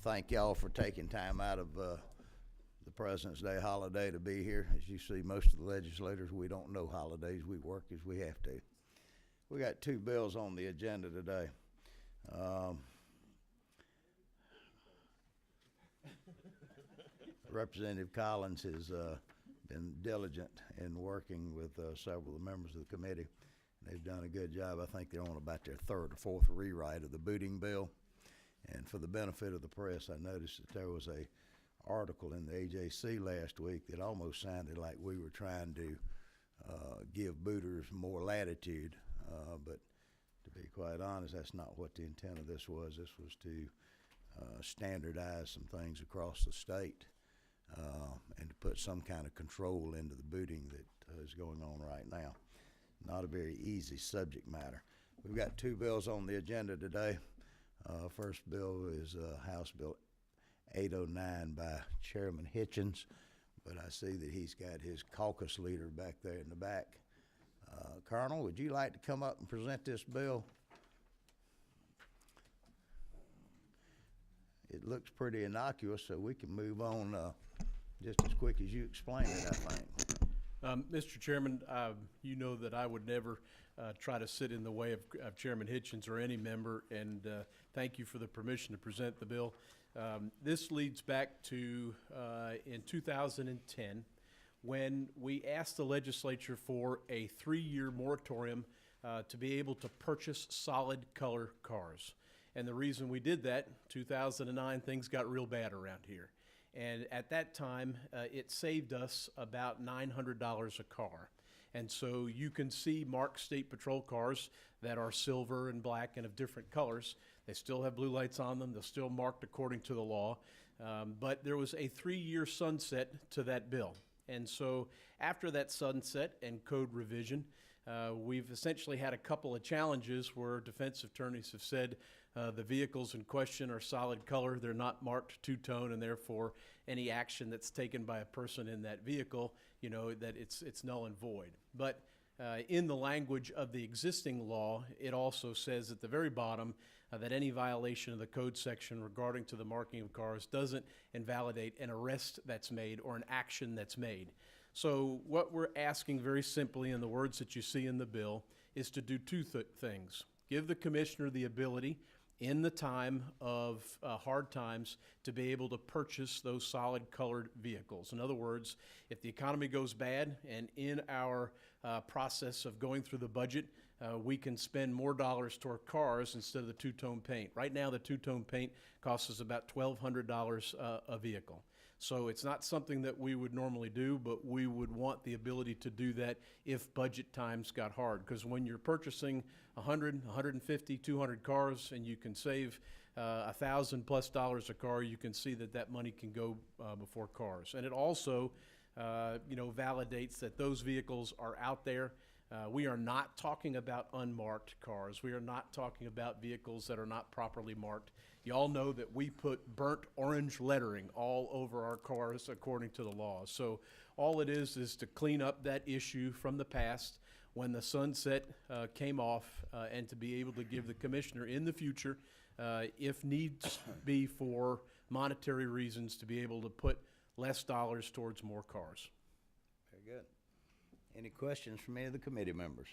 Thank y'all for taking time out of the President's Day holiday to be here. As you see, most of the legislators, we don't know holidays. We work as we have to. We got two bills on the agenda today. Representative Collins has been diligent in working with several of the members of the committee. They've done a good job. I think they're on about their third or fourth rewrite of the booting bill. And for the benefit of the press, I noticed that there was a article in the AJC last week that almost sounded like we were trying to give booters more latitude. But to be quite honest, that's not what the intent of this was. This was to standardize some things across the state and to put some kind of control into the booting that is going on right now. Not a very easy subject matter. We've got two bills on the agenda today. First bill is House Bill 809 by Chairman Hitchens, but I see that he's got his caucus leader back there in the back. Colonel, would you like to come up and present this bill? It looks pretty innocuous, so we can move on just as quick as you explain it, I think. Mr. Chairman, you know that I would never try to sit in the way of Chairman Hitchens or any member, and thank you for the permission to present the bill. This leads back to in 2010 when we asked the legislature for a 3-year moratorium to be able to purchase solid color cars. And the reason we did that, 2009, things got real bad around here. And at that time, it saved us about $900 a car. And so you can see marked state patrol cars that are silver and black and of different colors. They still have blue lights on them. They're still marked according to the law. But there was a 3-year sunset to that bill. And so after that sunset and code revision, we've essentially had a couple of challenges where defense attorneys have said the vehicles in question are solid color, they're not marked two-tone, and therefore any action that's taken by a person in that vehicle, you know, that it's null and void. But in the language of the existing law, it also says at the very bottom that any violation of the code section regarding to the marking of cars doesn't invalidate an arrest that's made or an action that's made. So what we're asking very simply in the words that you see in the bill is to do two things. Give the commissioner the ability in the time of hard times to be able to purchase those solid colored vehicles. In other words, if the economy goes bad and in our process of going through the budget, we can spend more dollars toward cars instead of the two-tone paint. Right now, the two-tone paint costs us about $1,200 a vehicle. So it's not something that we would normally do, but we would want the ability to do that if budget times got hard. Because when you're purchasing 100, 150, 200 cars and you can save $1,000+ a car, you can see that that money can go before cars. And it also, validates that those vehicles are out there. We are not talking about unmarked cars. We are not talking about vehicles that are not properly marked. You all know that we put burnt orange lettering all over our cars according to the law. So all it is to clean up that issue from the past when the sunset came off and to be able to give the commissioner in the future, if needs be for monetary reasons, to be able to put less dollars towards more cars. Very good. Any questions from any of the committee members?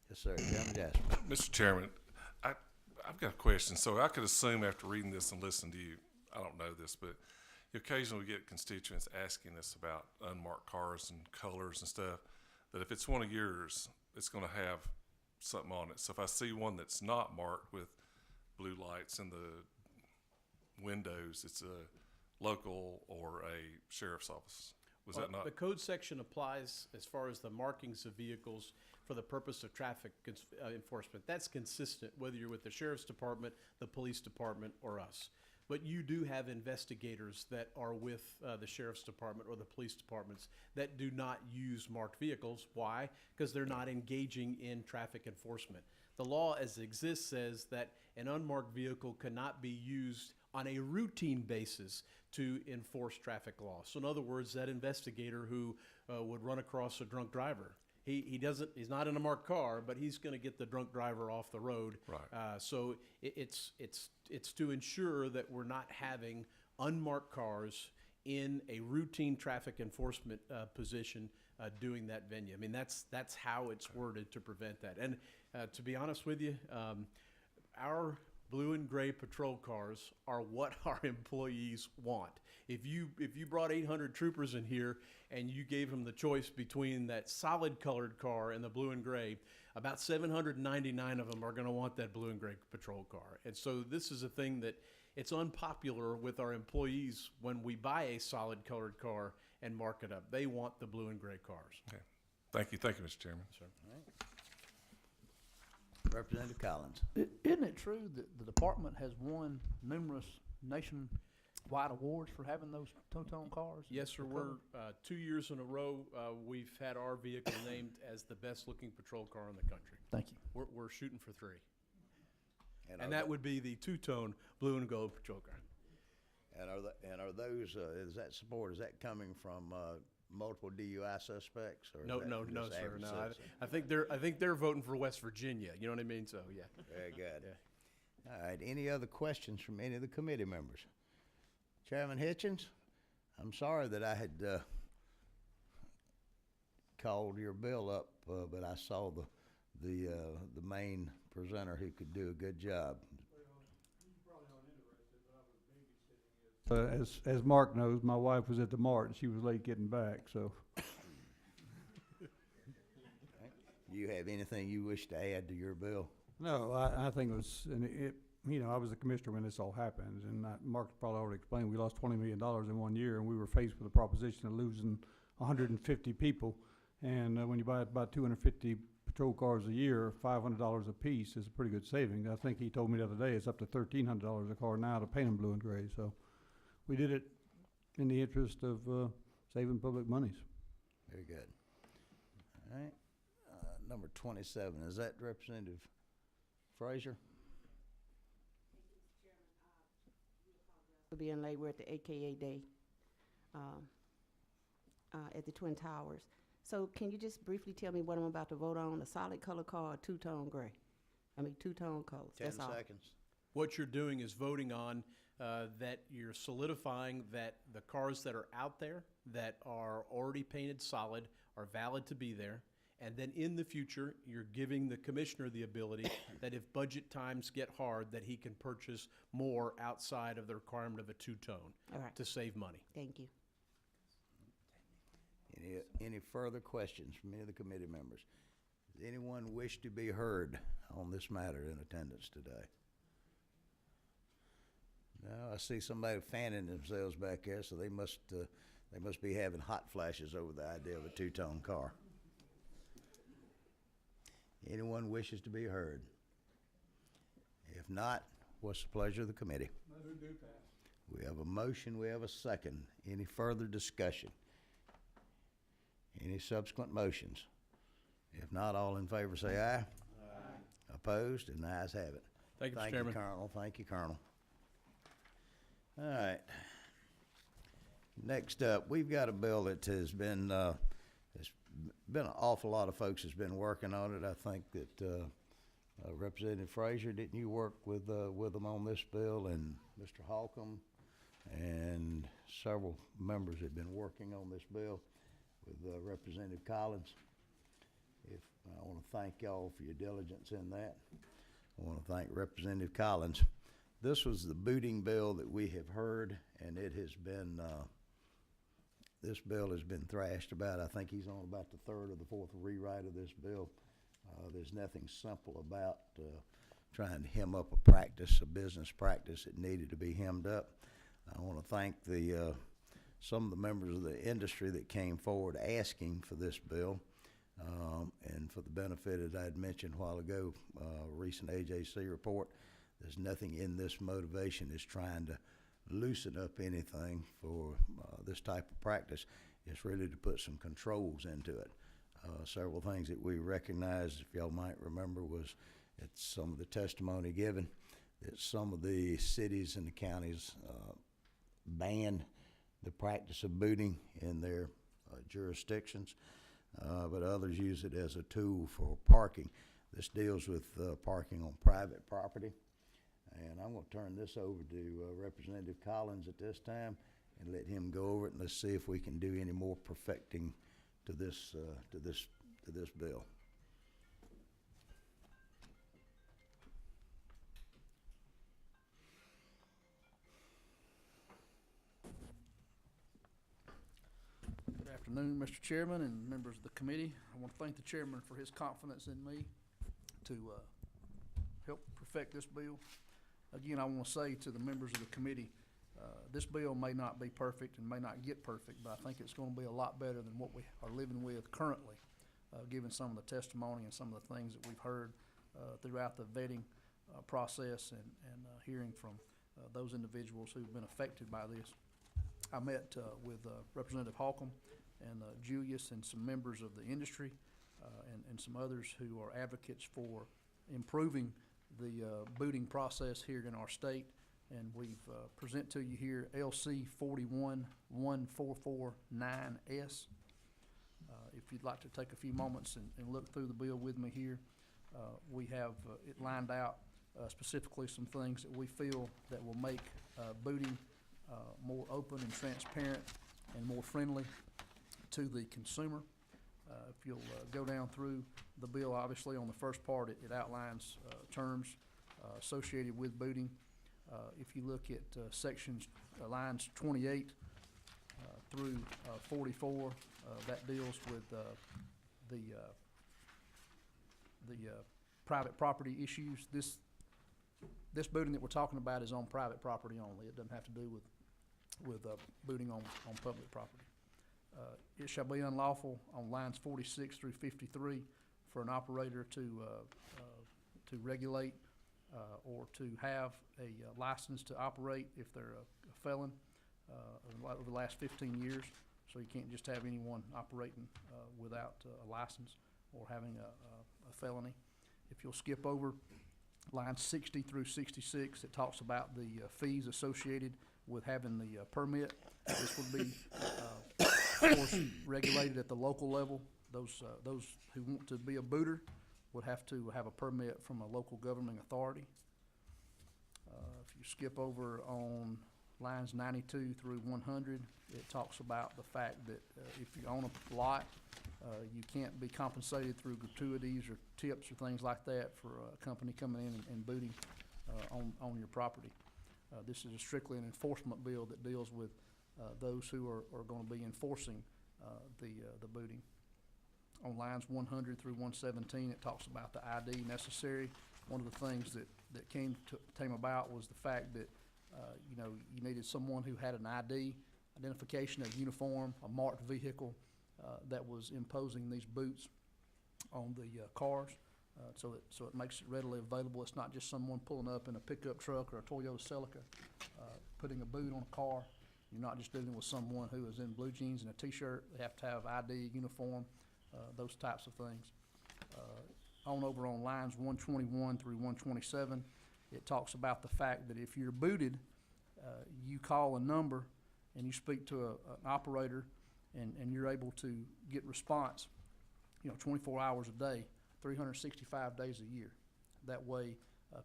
Yes, sir. Chairman Jasper. Mr. Chairman, I've got a question. So I could assume after reading this and listening to you, I don't know this, but occasionally we get constituents asking us about unmarked cars and colors and stuff, that if it's one of yours, it's going to have something on it. So if I see one that's not marked with blue lights in the windows, it's a local or a sheriff's office. Was that not? The code section applies as far as the markings of vehicles for the purpose of traffic enforcement. That's consistent whether you're with the sheriff's department, the police department, or us. But you do have investigators that are with the sheriff's department or the police departments that do not use marked vehicles. Why? Because they're not engaging in traffic enforcement. The law as it exists says that an unmarked vehicle cannot be used on a routine basis to enforce traffic law. So in other words, that investigator who would run across a drunk driver, he's not in a marked car, but he's going to get the drunk driver off the road. Right. So it's to ensure that we're not having unmarked cars in a routine traffic enforcement position doing that venue. I mean, that's how it's worded to prevent that. And to be honest with you, our blue and gray patrol cars are what our employees want. If you brought 800 troopers in here and you gave them the choice between that solid colored car and the blue and gray, about 799 of them are going to want that blue and gray patrol car. And so this is a thing that it's unpopular with our employees when we buy a solid colored car and mark it up. They want the blue and gray cars. Okay. Thank you, Mr. Chairman. Sir. Representative Collins. Isn't it true that the department has won numerous nationwide awards for having those two-tone cars? Yes, sir. We're 2 years in a row. We've had our vehicle named as the best-looking patrol car in the country. Thank you. We're shooting for 3, And and that would be the two-tone blue and gold patrol car. And are those, is that support, is that coming from multiple DUI suspects? Or is No, that no, just no, sir. average No, citizens? I think they're voting for West Virginia. You know what I mean? So yeah. Very good. Yeah. All right, any other questions from any of the committee members? Chairman Hitchens, I'm sorry that I had called your bill up, but I saw the main presenter who could do a good job. As Mark knows, my wife was at the mart and she was late getting back, so. Do you have anything you wish to add to your bill? No, I think it was, and I was the commissioner when this all happened, and Mark's probably already explained, we lost $20 million in 1 year, and we were faced with the proposition of losing 150 people. And when you buy about 250 patrol cars a year, $500 a piece is a pretty good saving. I think he told me the other day it's up to $1,300 a car now to paint them blue and gray, so. We did it in the interest of saving public monies. Very good. All right, number 27, is that Representative Frazier? For being late, we're at the AKA Day at the Twin Towers. So can you just briefly tell me what I'm about to vote on, a solid color car or two-tone gray? I mean, two-tone colors, 10 that's all. seconds. What you're doing is voting on that you're solidifying that the cars that are out there that are already painted solid are valid to be there. And then in the future, you're giving the commissioner the ability that if budget times get hard, that he can purchase more outside of the requirement of a two-tone All right. to save money. Thank you. Any further questions from any of the committee members? Does anyone wish to be heard on this matter in attendance today? No, I see somebody fanning themselves back there, so they must be having hot flashes over the idea of a two-tone car. Anyone wishes to be heard? If not, what's the pleasure of the committee? We have a motion, we have a second. Any further discussion? Any subsequent motions? If not, all in favor say aye. Aye. Opposed? And the ayes have it. Thank you, Mr. Chairman. Colonel. Thank you, Colonel. All right. Next up, we've got a bill that has been, there's been an awful lot of folks that's been working on it. I think that Representative Frazier, didn't you work with them on this bill? And Mr. Holcomb and several members have been working on this bill with Representative Collins. I want to thank y'all for your diligence in that. I want to thank Representative Collins. This was the booting bill that we have heard, and it has been, this bill has been thrashed about. I think he's on about the third or the fourth rewrite of this bill. There's nothing simple about trying to hem up a practice, a business practice that needed to be hemmed up. I want to thank some of the members of the industry that came forward asking for this bill. And for the benefit, as I had mentioned a while ago, recent AJC report, there's nothing in this motivation is trying to loosen up anything for this type of practice. It's really to put some controls into it. Several things that we recognized, if y'all might remember, was at some of the testimony given that some of the cities and the counties banned the practice of booting in their jurisdictions. but others use it as a tool for parking. This deals with parking on private property. And I'm going to turn this over to Representative Collins at this time and let him go over it, and let's see if we can do any more perfecting to this bill. Good afternoon, Mr. Chairman and members of the committee. I want to thank the chairman for his confidence in me to help perfect this bill. Again, I want to say to the members of the committee, this bill may not be perfect and may not get perfect, but I think it's going to be a lot better than what we are living with currently, given some of the testimony and some of the things that we've heard throughout the vetting process and hearing from those individuals who've been affected by this. I met with Representative Holcomb and Julius and some members of the industry and some others who are advocates for improving the booting process here in our state. And we've present to you here LC 4114449S. If you'd like to take a few moments and look through the bill with me here, we have it lined out specifically some things that we feel that will make booting more open and transparent and more friendly to the consumer. If you'll go down through the bill, obviously on the first part, it outlines terms associated with booting. If you look at sections, lines 28 through 44, that deals with the private property issues. This booting that we're talking about is on private property only. It doesn't have to do with booting on public property. It shall be unlawful on lines 46 through 53 for an operator to regulate or to have a license to operate if they're a felon over the last 15 years. So you can't just have anyone operating without a license or having a felony. If you'll skip over lines 60 through 66, it talks about the fees associated with having the permit. This would be, of course, regulated at the local level. Those who want to be a booter would have to have a permit from a local governing authority. If you skip over on lines 92 through 100, it talks about the fact that if you own a lot, you can't be compensated through gratuities or tips or things like that for a company coming in and booting on your property. This is strictly an enforcement bill that deals with those who are going to be enforcing the booting. On lines 100 through 117, it talks about the ID necessary. One of the things that came about was the fact that you needed someone who had an ID, identification, a uniform, a marked vehicle that was imposing these boots on the cars. So it makes it readily available. It's not just someone pulling up in a pickup truck or a Toyota Celica putting a boot on a car. You're not just dealing with someone who is in blue jeans and a t-shirt. They have to have ID, uniform, those types of things. Over on lines 121 through 127, it talks about the fact that if you're booted, you call a number and you speak to an operator and you're able to get response, 24 hours a day, 365 days a year. That way,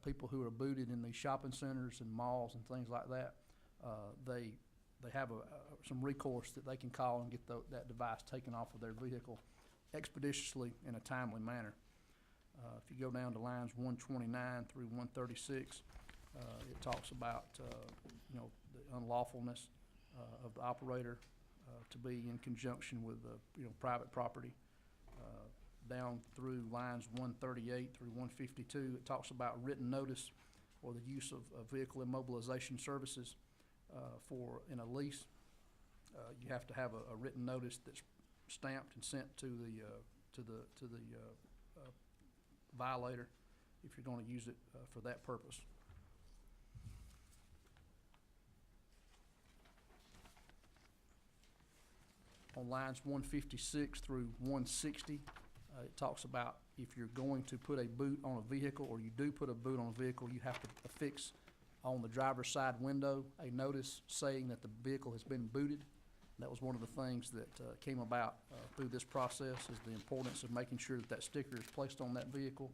people who are booted in these shopping centers and malls and things like that, they have some recourse that they can call and get that device taken off of their vehicle expeditiously in a timely manner. If you go down to lines 129 through 136, it talks about the unlawfulness of the operator to be in conjunction with private property. Down through lines 138 through 152, it talks about written notice or the use of vehicle immobilization services in a lease. You have to have a written notice that's stamped and sent to the violator if you're going to use it for that purpose. On lines 156 through 160, it talks about if you're going to put a boot on a vehicle or you do put a boot on a vehicle, you have to affix on the driver's side window a notice saying that the vehicle has been booted. That was one of the things that came about through this process, is the importance of making sure that that sticker is placed on that vehicle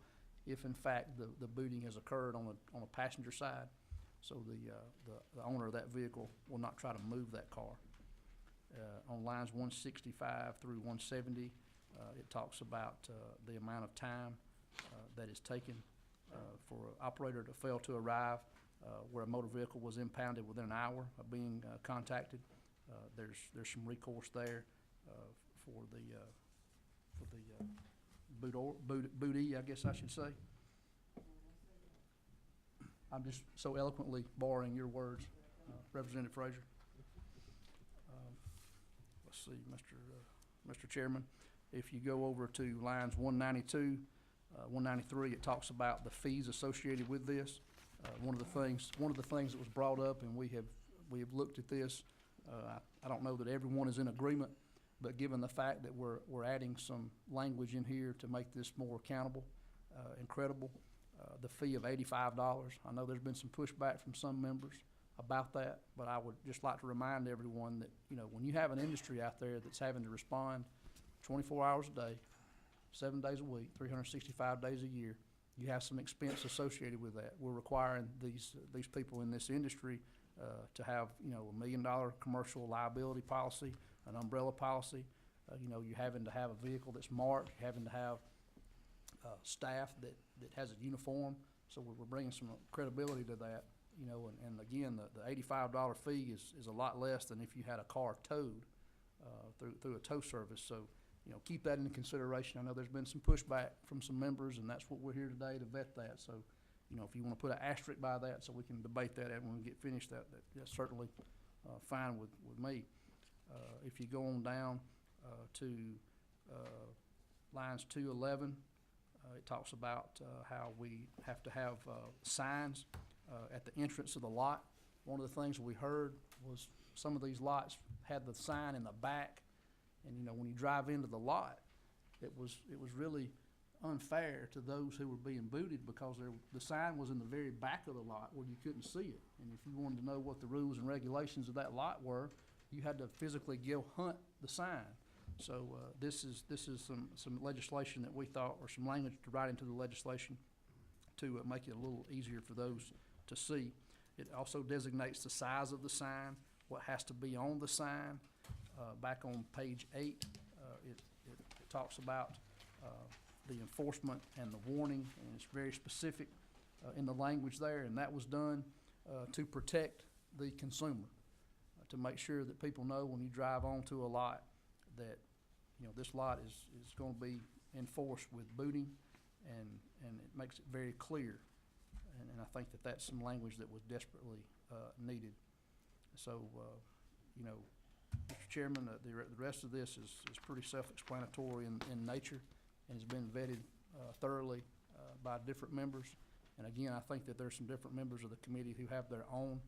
if in fact the booting has occurred on a passenger side. So the owner of that vehicle will not try to move that car. On lines 165 through 170, it talks about the amount of time that is taken for an operator to fail to arrive where a motor vehicle was impounded within an hour of being contacted. There's some recourse there for the bootee, I guess I should say. I'm just so eloquently borrowing your words, Representative Frazier. Let's see, Mr. Chairman, if you go over to lines 192, 193, it talks about the fees associated with this. One of the things that was brought up, and we have looked at this. I don't know that everyone is in agreement, but given the fact that we're adding some language in here to make this more accountable and credible, the fee of $85. I know there's been some pushback from some members about that, but I would just like to remind everyone that, you know, when you have an industry out there that's having to respond 24 hours a day, 7 days a week, 365 days a year, you have some expense associated with that. We're requiring these people in this industry to have, you know, $1 million commercial liability policy, an umbrella policy. You know, you're having to have a vehicle that's marked, you're having to have staff that has a uniform. So we're bringing some credibility to that, you know, and again, the $85 fee is a lot less than if you had a car towed through a tow service. So, you know, keep that into consideration. I know there's been some pushback from some members, and that's what we're here today to vet that. So, you know, if you want to put an asterisk by that so we can debate that when we get finished, that's certainly fine with me. If you go on down to lines 211, it talks about how we have to have signs at the entrance of the lot. One of the things we heard was some of these lots had the sign in the back, and you know, when you drive into the lot, it was really unfair to those who were being booted because the sign was in the very back of the lot where you couldn't see it. And if you wanted to know what the rules and regulations of that lot were, you had to physically go hunt the sign. So this is some legislation that we thought, or some language to write into the legislation to make it a little easier for those to see. It also designates the size of the sign, what has to be on the sign. Back on page 8, it talks about the enforcement and the warning, and it's very specific in the language there, and that was done to protect the consumer, to make sure that people know when you drive onto a lot that, you know, this lot is going to be enforced with booting, and it makes it very clear. And I think that's some language that was desperately needed. So, you know, Mr. Chairman, the rest of this is pretty self-explanatory in nature, and has been vetted thoroughly by different members. And again, I think that there's some different members of the committee who have their own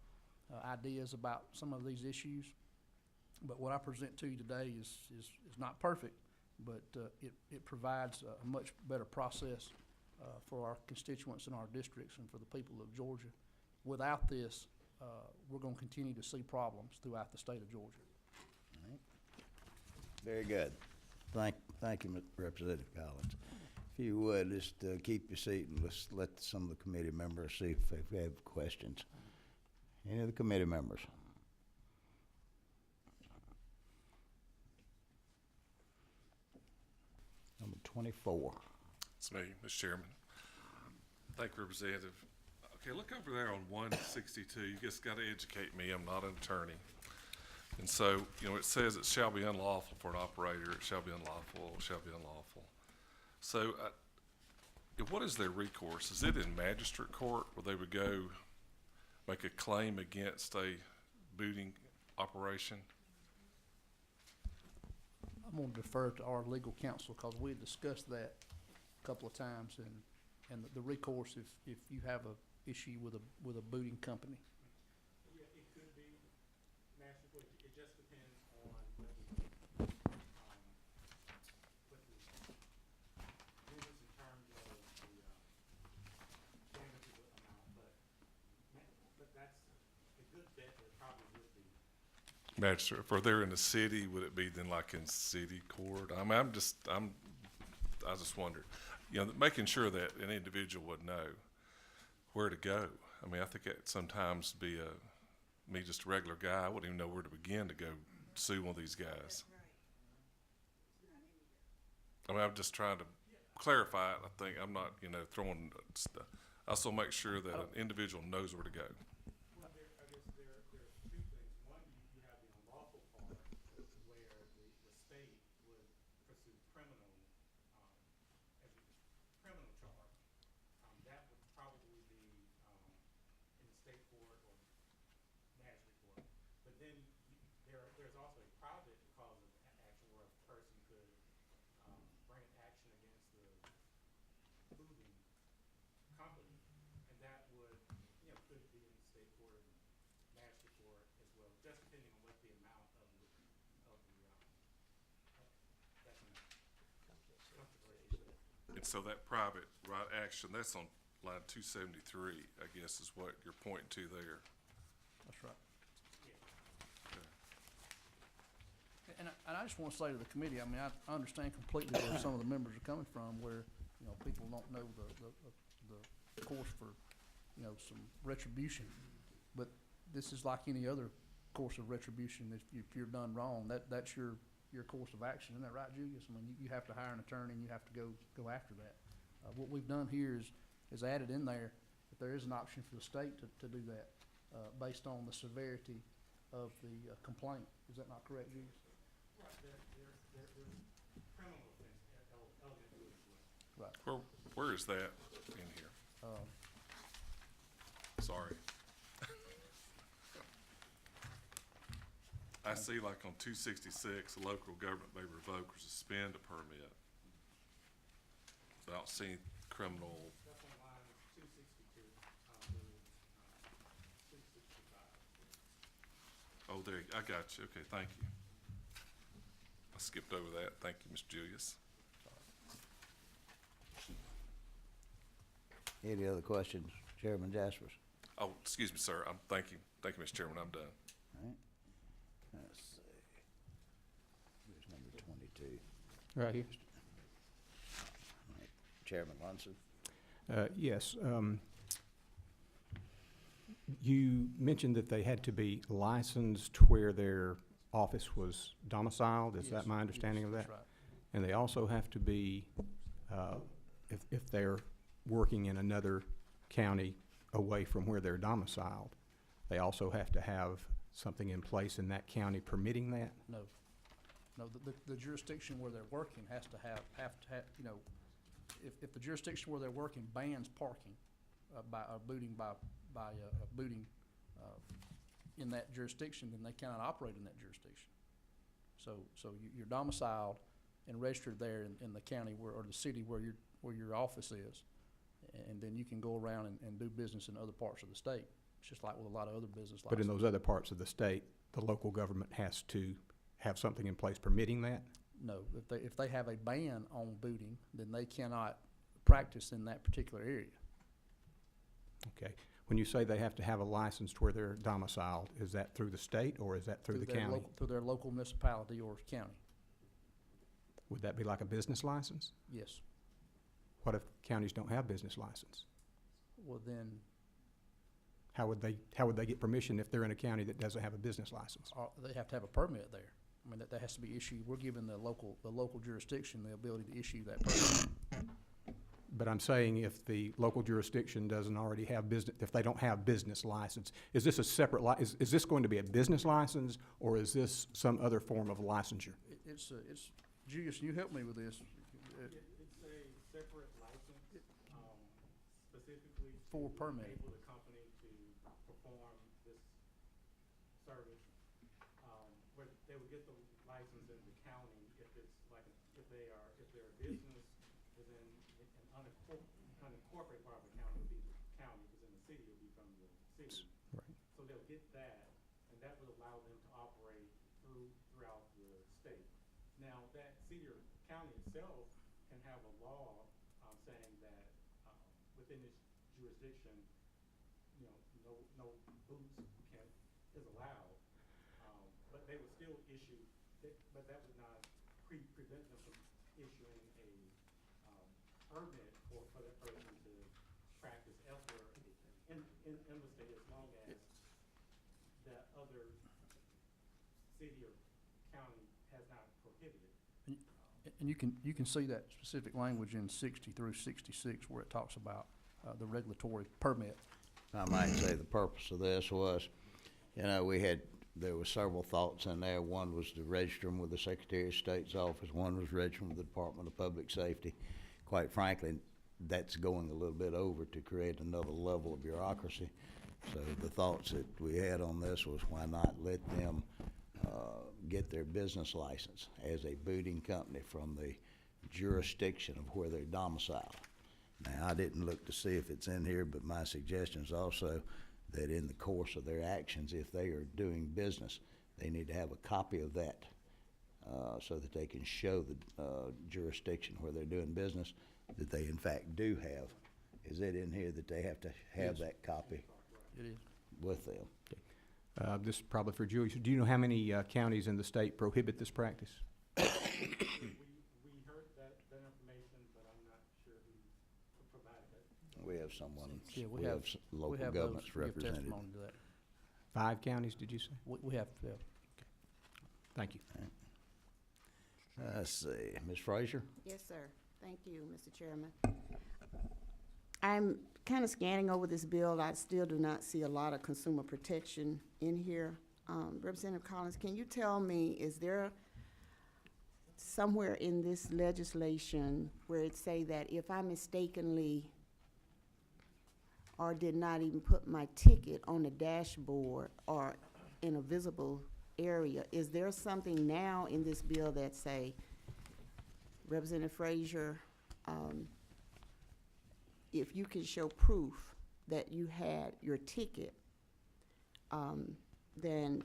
ideas about some of these issues. But what I present to you today is not perfect, but it provides a much better process for our constituents in our districts and for the people of Georgia. Without this, we're going to continue to see problems throughout the state of Georgia. All right. Very good. Thank you, Representative Collins. If you would, just keep your seat and let's let some of the committee members see if they have questions. Any of the committee members? Number 24. It's me, Mr. Chairman. Thank you, Representative. Okay, look over there on 162. You just got to educate me. I'm not an attorney. And so, you know, it says it shall be unlawful for an operator. It shall be unlawful. It shall be unlawful. So what is their recourse? Is it in magistrate court where they would go make a claim against a booting operation? I'm going to defer to our legal counsel because we had discussed that a couple of times, and the recourse if you have a issue with a booting company. Yeah, it could be masterful. It just depends on what the business in terms of the damages amount, but that's a good bet that it probably would be Magistrate, if they're in the city, would it be then like in city court? I mean, I just wondered, making sure that an individual would know where to go. I mean, I think that sometimes me just a regular guy, I wouldn't even know where to begin to go sue one of these guys. I mean, I'm just trying to clarify it. I think I'm not, throwing stuff. I also make sure that an individual knows where to go. Well, I guess there's two things. One, you have the unlawful part where the state would pursue criminal, as a criminal charge. That would probably be, in the state court or magistrate court. But then there's also a private cause of action where a person could, bring an action against the moving company. And that would, could be in the state court and magistrate court as well, just depending on what the amount of the that's an consideration. And so that private right action, that's on line 273, I guess is what you're pointing to there. That's right. And I just want to say to the committee, I mean, I understand completely where some of the members are coming from, where, people don't know the course for, some retribution. But this is like any other course of retribution. If you're done wrong, that's your course of action. Isn't that right, Julius? I mean, you have to hire an attorney and you have to go after that. What we've done here is added in there that there is an option for the state to do that, based on the severity of the complaint. Is that not correct, Julius? Right, there's criminal offense element to it as well. Right. Where is that in here? Sorry. I see like on 266, the local government may revoke or suspend a permit. So I don't see criminal. That's on line 262, 265. Oh, there, I got you. Okay, thank you. I skipped over that. Thank you, Mr. Julius. Any other questions, Chairman Jaspers? Oh, excuse me, sir. Thank you. Thank you, Mr. Chairman. I'm done. All right. Let's see. Here's number 22. Right here. All right. Chairman Lunson? Yes. You mentioned that they had to be licensed where their office was domiciled. Is that my understanding of that? That's right. And they also have to be, if they're working in another county away from where they're domiciled, they also have to have something in place in that county permitting that? No, the jurisdiction where they're working has to have, if the jurisdiction where they're working bans parking, booting in that jurisdiction, then they cannot operate in that jurisdiction. So you're domiciled and registered there in the county or the city where your office is, and then you can go around and do business in other parts of the state. It's just like with a lot of other business licenses. But in those other parts of the state, the local government has to have something in place permitting that? No, if they have a ban on booting, then they cannot practice in that particular area. Okay. When you say they have to have a license where they're domiciled, is that through the state or is that through the county? Through their local municipality or county, Would that be like a business license? yes. What if counties don't have business license? Well, then, How would they get permission if they're in a county that doesn't have a business license? they have to have a permit there. I mean, that has to be issued. We're giving the local jurisdiction the ability to issue that permit. But I'm saying if the local jurisdiction doesn't already have business, if they don't have business license, is this a separate is this going to be a business license or is this some other form of licensure? It's Julius, you help me with this. It's a separate license, specifically For to permitting. enable the company to perform this service. Where they would get the license in the county if it's like, if they're a business within an unincorporated part of the county, would be the county, because in the city, it would be from the city. Right. So they'll get that, and that would allow them to operate throughout the state. Now, that city or county itself can have a law, saying that, within its jurisdiction, no booths is allowed. But issue, but that would not prevent them from issuing a, permit for that person to practice elsewhere in the state, as long as that other city or county has not prohibited. And you can see that specific language in 60 through 66 where it talks about the regulatory permit. I might say the purpose of this was, you know, there were several thoughts in there. One was to register them with the Secretary of State's office. One was registering with the Department of Public Safety. Quite frankly, that's going a little bit over to create another level of bureaucracy. So the thoughts that we had on this was, why not let them get their business license as a booting company from the jurisdiction of where they're domiciled. Now, I didn't look to see if it's in here, but my suggestion is also that in the course of their actions, if they are doing business, they need to have a copy of that so that they can show the jurisdiction where they're doing business that they in fact do have. Is it in here that they have to have that copy It is. with them? This is probably for Julie. So do you know how many counties in the state prohibit this practice? We heard that information, but I'm not sure who provided it. We have someone, Yeah, we have we local have those governments who give represented. testimony to that. 5 counties, did you say? We have, Thank you. Let's see, Ms. Frazier? Yes, sir. Thank you, Mr. Chairman. I'm kind of scanning over this bill. I still do not see a lot of consumer protection in here. Representative Collins, can you tell me, is there somewhere in this legislation where it say that if I mistakenly or did not even put my ticket on the dashboard or in a visible area, is there something now in this bill that say, Representative Frazier, if you can show proof that you had your ticket, then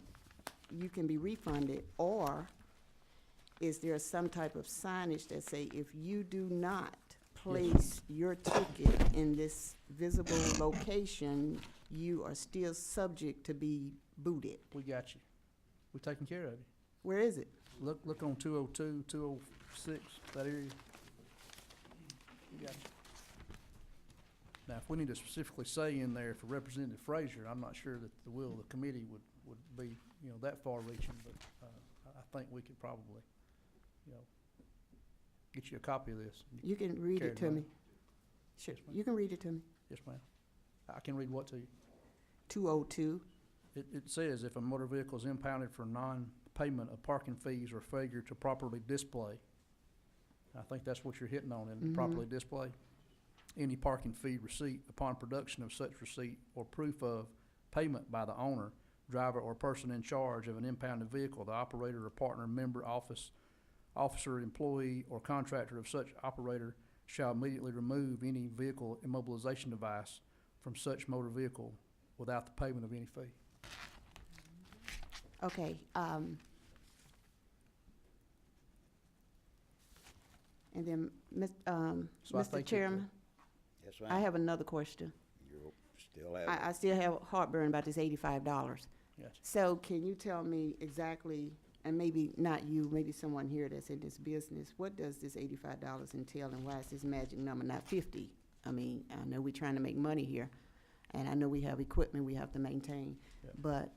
you can be refunded? Or is there some type of signage that say, if you do not place your ticket in this visible location, you are still subject to be booted? we got you. We're taking care of you. Where is it? Look on 202, 206, that area. We got you. Now, if we need to specifically say in there for Representative Frazier, I'm not sure that the will of the committee would be, you know, that far reaching, but, I think we could probably, you know, get you a copy of this. You can read Carry it it to on. me. Sure, Yes, ma'am. you can read it to me. Yes, ma'am. I can read what to you? 202. It says if a motor vehicle is impounded for non-payment of parking fees or failure to properly display, I think that's what you're hitting on, in properly display, any parking fee receipt upon production of such receipt or proof of payment by the owner, driver, or person in charge of an impounded vehicle, the operator or partner, member, officer, employee, or contractor of such operator shall immediately remove any vehicle immobilization device from such motor vehicle without the payment of any fee. Okay, and then, So I Mr. think that Chairman, Yes, I ma'am. have another question. You still have, I still have heartburn about this $85. Gotcha. So can you tell me exactly, and maybe not you, maybe someone here that's in this business, what does this $85 entail, and why is this magic number not 50? I mean, I know we're trying to make money here, and I know we have equipment we have to maintain, Yeah. but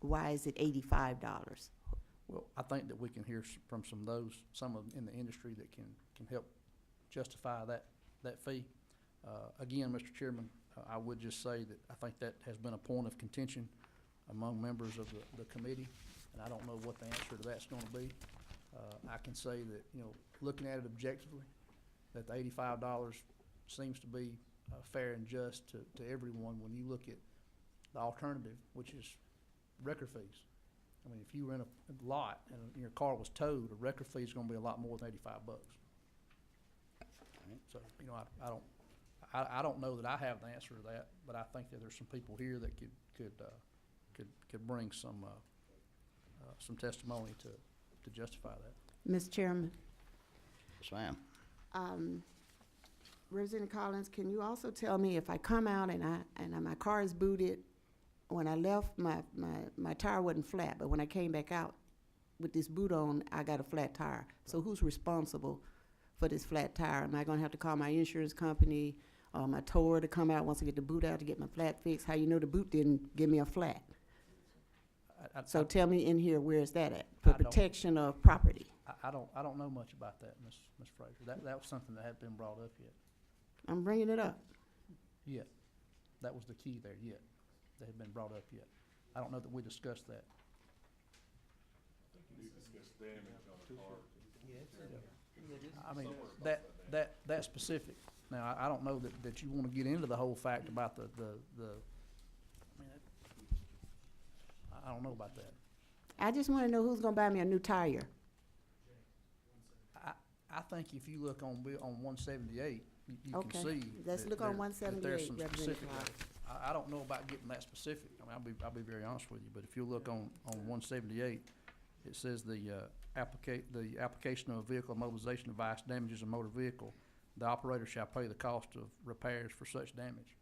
why is it $85? Well, I think that we can hear from some of them in the industry that can help justify that fee. Again, Mr. Chairman, I would just say that I think that has been a point of contention among members of the committee, and I don't know what the answer to that's gonna be. I can say that, you know, looking at it objectively, that the $85 seems to be fair and just to everyone when you look at the alternative, which is record fees. I mean, if you were in a lot and your car was towed, a record fee is gonna be a lot more than $85. So, you know, I don't know that I have the answer to that, but I think that there's some people here that could bring some testimony to justify that. Mr. Chairman, yes, ma'am. Representative Collins, can you also tell me if I come out and my car is booted when I left, my tire wasn't flat, but when I came back out with this boot on, I got a flat tire. So who's responsible for this flat tire? Am I gonna have to call my insurance company, my tower to come out once I get the boot out to get my flat fixed? How you know the boot didn't give me a flat? So tell me in here, where is that at? For I don't- protection of property. I don't know much about that, Ms. Frazier. That was something that hadn't been brought up yet. I'm bringing it up. Yet. That was the key there, yet. That had been brought up yet. I don't know that we discussed that. I mean, that specific. Now, I don't know that you wanna get into the whole fact about the, I mean, I don't know about that. I just wanna know who's gonna buy me a new tire. I think if you look on 178, you can Okay. see. Let's that look on there- that there's 178, some Representative specific Howard. there. I don't know about getting that specific. I mean, I'll be very honest with you, but if you look on 178, it says the application of a vehicle mobilization device damages a motor vehicle, the operator shall pay the cost of repairs for such damage.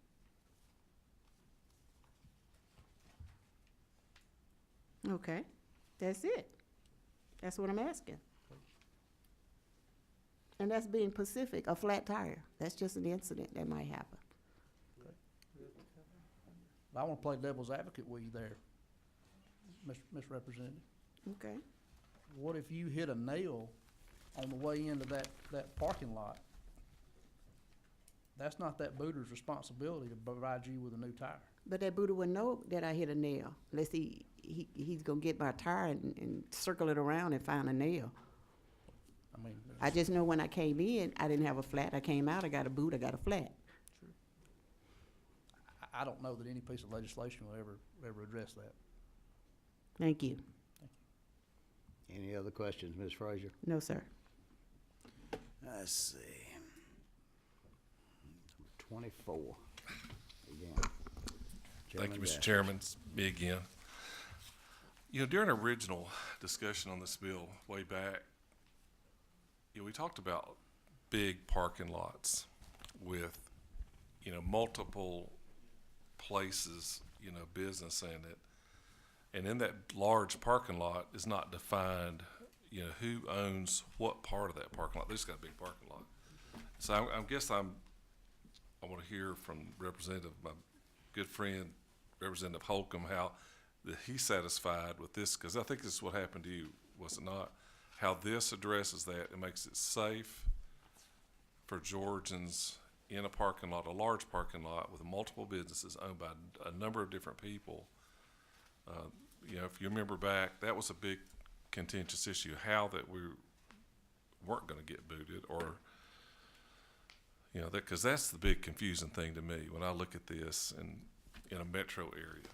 Okay, that's it. That's what I'm asking. And that's being Pacific, a flat tire. That's just an incident that might happen. I wanna play devil's advocate with you there, Miss Representative. Okay. What if you hit a nail on the way into that parking lot? That's not that booter's responsibility to provide you with a new tire. But that Buddha would know that I hit a nail, unless he's gonna get my tire and circle it around and find a nail. I mean, I just know when I came in, I didn't have a flat. I came out, I got a boot, I got a flat. I don't know that any piece of legislation will ever address that. Thank you. Any other questions, Ms. Frazier? No, sir. Let's see. 24. Again. Thank you, Mr. Gass. Chairman. It's me again. You know, during our original discussion on this bill way back, you know, we talked about big parking lots with, you know, multiple places, you know, business in it. And in that large parking lot is not defined, you know, who owns what part of that parking lot. They just got a big parking lot. So I guess I want to hear from Representative, my good friend, Representative Holcomb, how that he's satisfied with this, because I think this is what happened to you, was it not? How this addresses that, it makes it safe for Georgians in a parking lot, a large parking lot with multiple businesses owned by a number of different people. You know, if you remember back, that was a big contentious issue, how that we weren't going to get booted, or, you know, that, because that's the big confusing thing to me when I look at this in a metro area.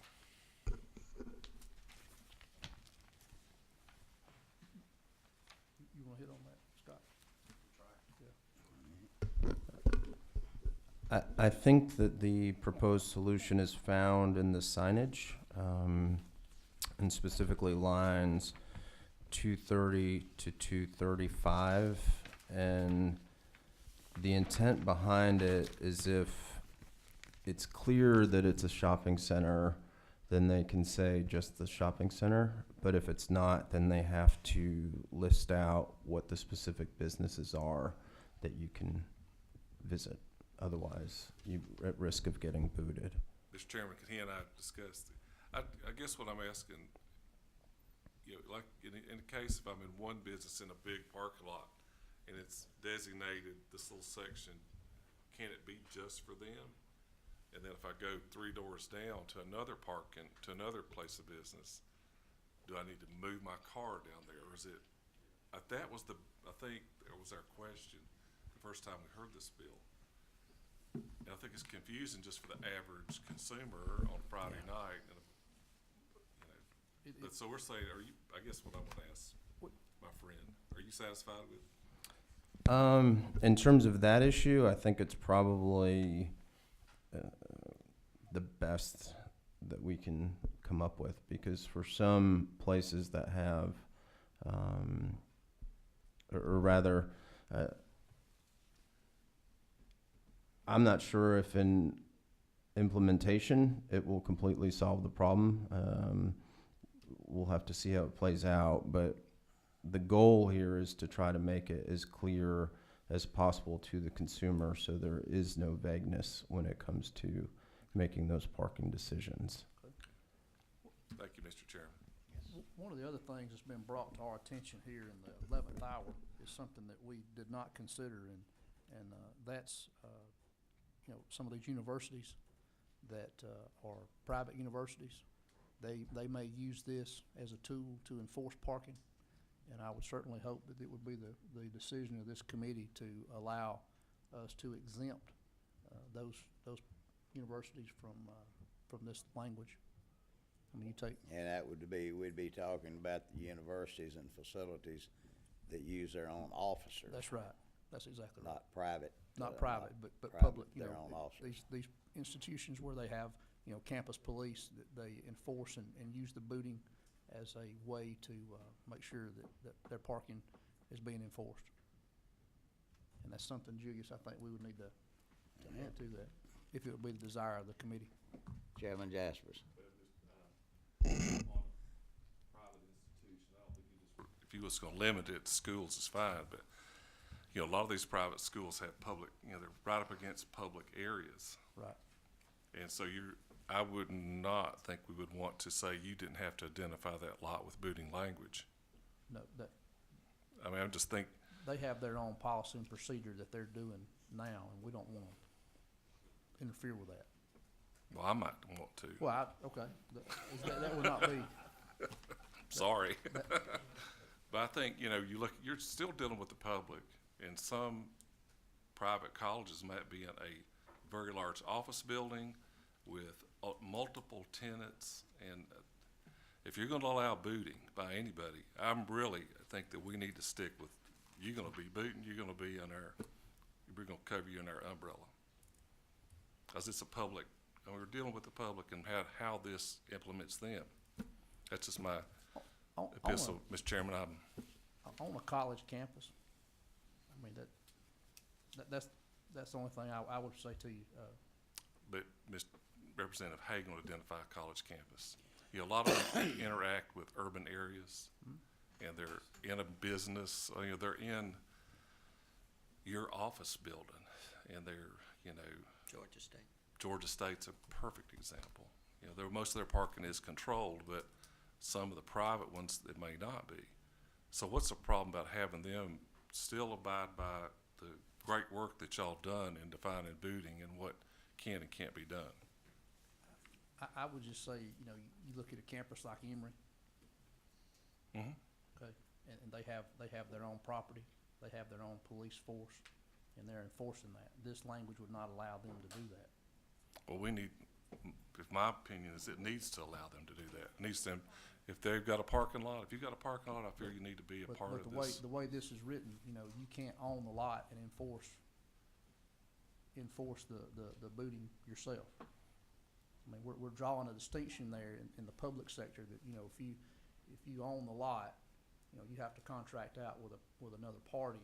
You wanna hit on that, Scott? I think that the proposed solution is found in the signage, and specifically lines 230 to 235. And the intent behind it is if it's clear that it's a shopping center, then they can say just the shopping center. But if it's not, then they have to list out what the specific businesses are that you can visit. Otherwise, you're at risk of getting booted. Mr. Chairman, can he and I discuss it? I guess what I'm asking, you know, like in the case if I'm in one business in a big parking lot and it's designated this little section, can it be just for them? And then if I go 3 doors down to another to another place of business, do I need to move my car down there, or is it? That was I think that was our question the first time we heard this bill. And I think it's confusing just for the average consumer on Friday night. And, you know, but so we're saying, I guess what I want to ask my friend, are you satisfied with? In terms of that issue, I think it's probably the best that we can come up with, because for some places that have, or rather, I'm not sure if in implementation, it will completely solve the problem. We'll have to see how it plays out, but the goal here is to try to make it as clear as possible to the consumer so there is no vagueness when it comes to making those parking decisions. Thank you, Mr. Chairman. One of the other things that's been brought to our attention here in the 11th hour is something that we did not consider, and that's, you know, some of these universities that are private universities. They may use this as a tool to enforce parking, and I would certainly hope that it would be the decision of this committee to allow us to exempt those universities from this language. I mean, you take, And that would be, we'd be talking about the universities and facilities that use their own officers. that's right, that's exactly right. Not private. Not uh, private, but private, public, you their know, own officers. these institutions where they have, you know, campus police, that they enforce and use the booting as a way to make sure that their parking is being enforced. And that's something, Julius, I think we would need to add to that, if it would be the desire of the committee. Chairman Jaspers. If you was gonna limit it to schools, it's fine, but, you know, a lot of these private schools have public, you know, they're right up against public areas. Right. And so I would not think we would want to say you didn't have to identify that lot with booting language. No, that, I mean, I just think, they have their own policy and procedure that they're doing now, and we don't want to interfere with that. well, I might want to. Well, okay, that would not be, Sorry. But I think, you know, you're still dealing with the public, and some private colleges might be in a very large office building with multiple tenants, and if you're gonna allow booting by anybody, really think that we need to stick with, you're gonna be booting, you're gonna be we're gonna cover you in our umbrella. Cause it's a public, and we're dealing with the public and how this implements them. That's just my on epistle, Mr. Chairman. on a college campus, I mean, that's the only thing I would say to you. But Mr. Representative Hagan would identify a college campus. You know, a lot of them interact with urban areas, and they're in a business, you know, they're in your office building, and they're, you know. Georgia State's a perfect example. You know, most of their parking is controlled, but some of the private ones, it may not be. So what's the problem about having them still abide by the great work that y'all done in defining booting and what can and can't be done? I would just say, you know, you look at a campus like Emory, Mm-hmm. okay, and they have their own property, they have their own police force, and they're enforcing that. This language would not allow them to do that. Well, my opinion is it needs to allow them to do that. It needs them, if they've got a parking lot, if you've got a parking lot, I feel you need to be a part of this. The way this is written, you know, you can't own the lot and enforce the booting yourself. I mean, we're drawing a distinction there in the public sector that, you know, if you own the lot, you know, you have to contract out with another party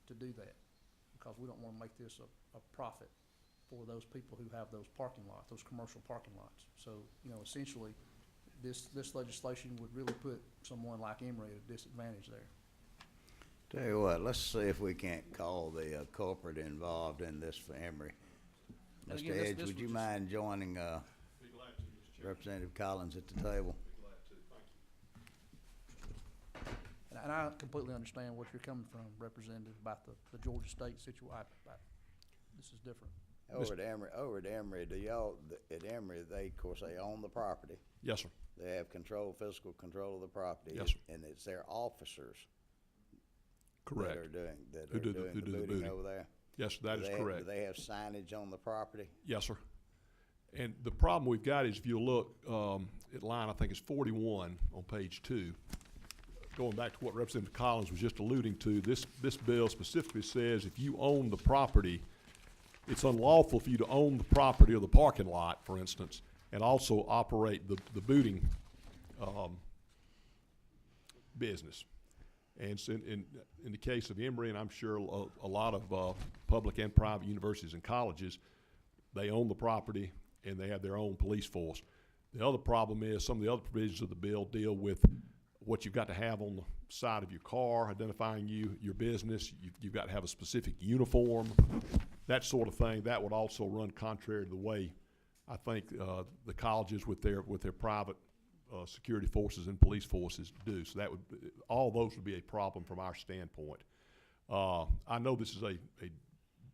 to do that, because we don't want to make this a profit for those people who have those parking lots, those commercial parking lots. So, you know, essentially, this legislation would really put someone like Emory at a disadvantage there. Tell you what, let's see if we can't call the corporate involved in this for Emory. And Mr. again, this Edge, would was you just- mind joining Representative Collins at the table? And I completely understand what you're coming from, Representative, about the Georgia State situation. This is different. Over at Emory, at Emory, of course, they own the property. Yes, sir. They have physical control of the property. Yes, sir. And it's their officers Correct. that are doing Who do the the booting booting. over there. Yes, sir, that is correct. Do they have signage on the property? Yes, sir. And the problem we've got is if you look at line, I think it's 41 on page 2, going back to what Representative Collins was just alluding to, this bill specifically says if you own the property, it's unlawful for you to own the property or the parking lot, for instance, and also operate the booting business. And so in the case of Emory, and I'm sure a lot of public and private universities and colleges, they own the property, and they have their own police force. The other problem is some of the other provisions of the bill deal with what you've got to have on the side of your car, identifying you, your business. You've got to have a specific uniform, that sort of thing. That would also run contrary to the way I think the colleges with their private security forces and police forces do. So that would, all those would be a problem from our standpoint. I know this is a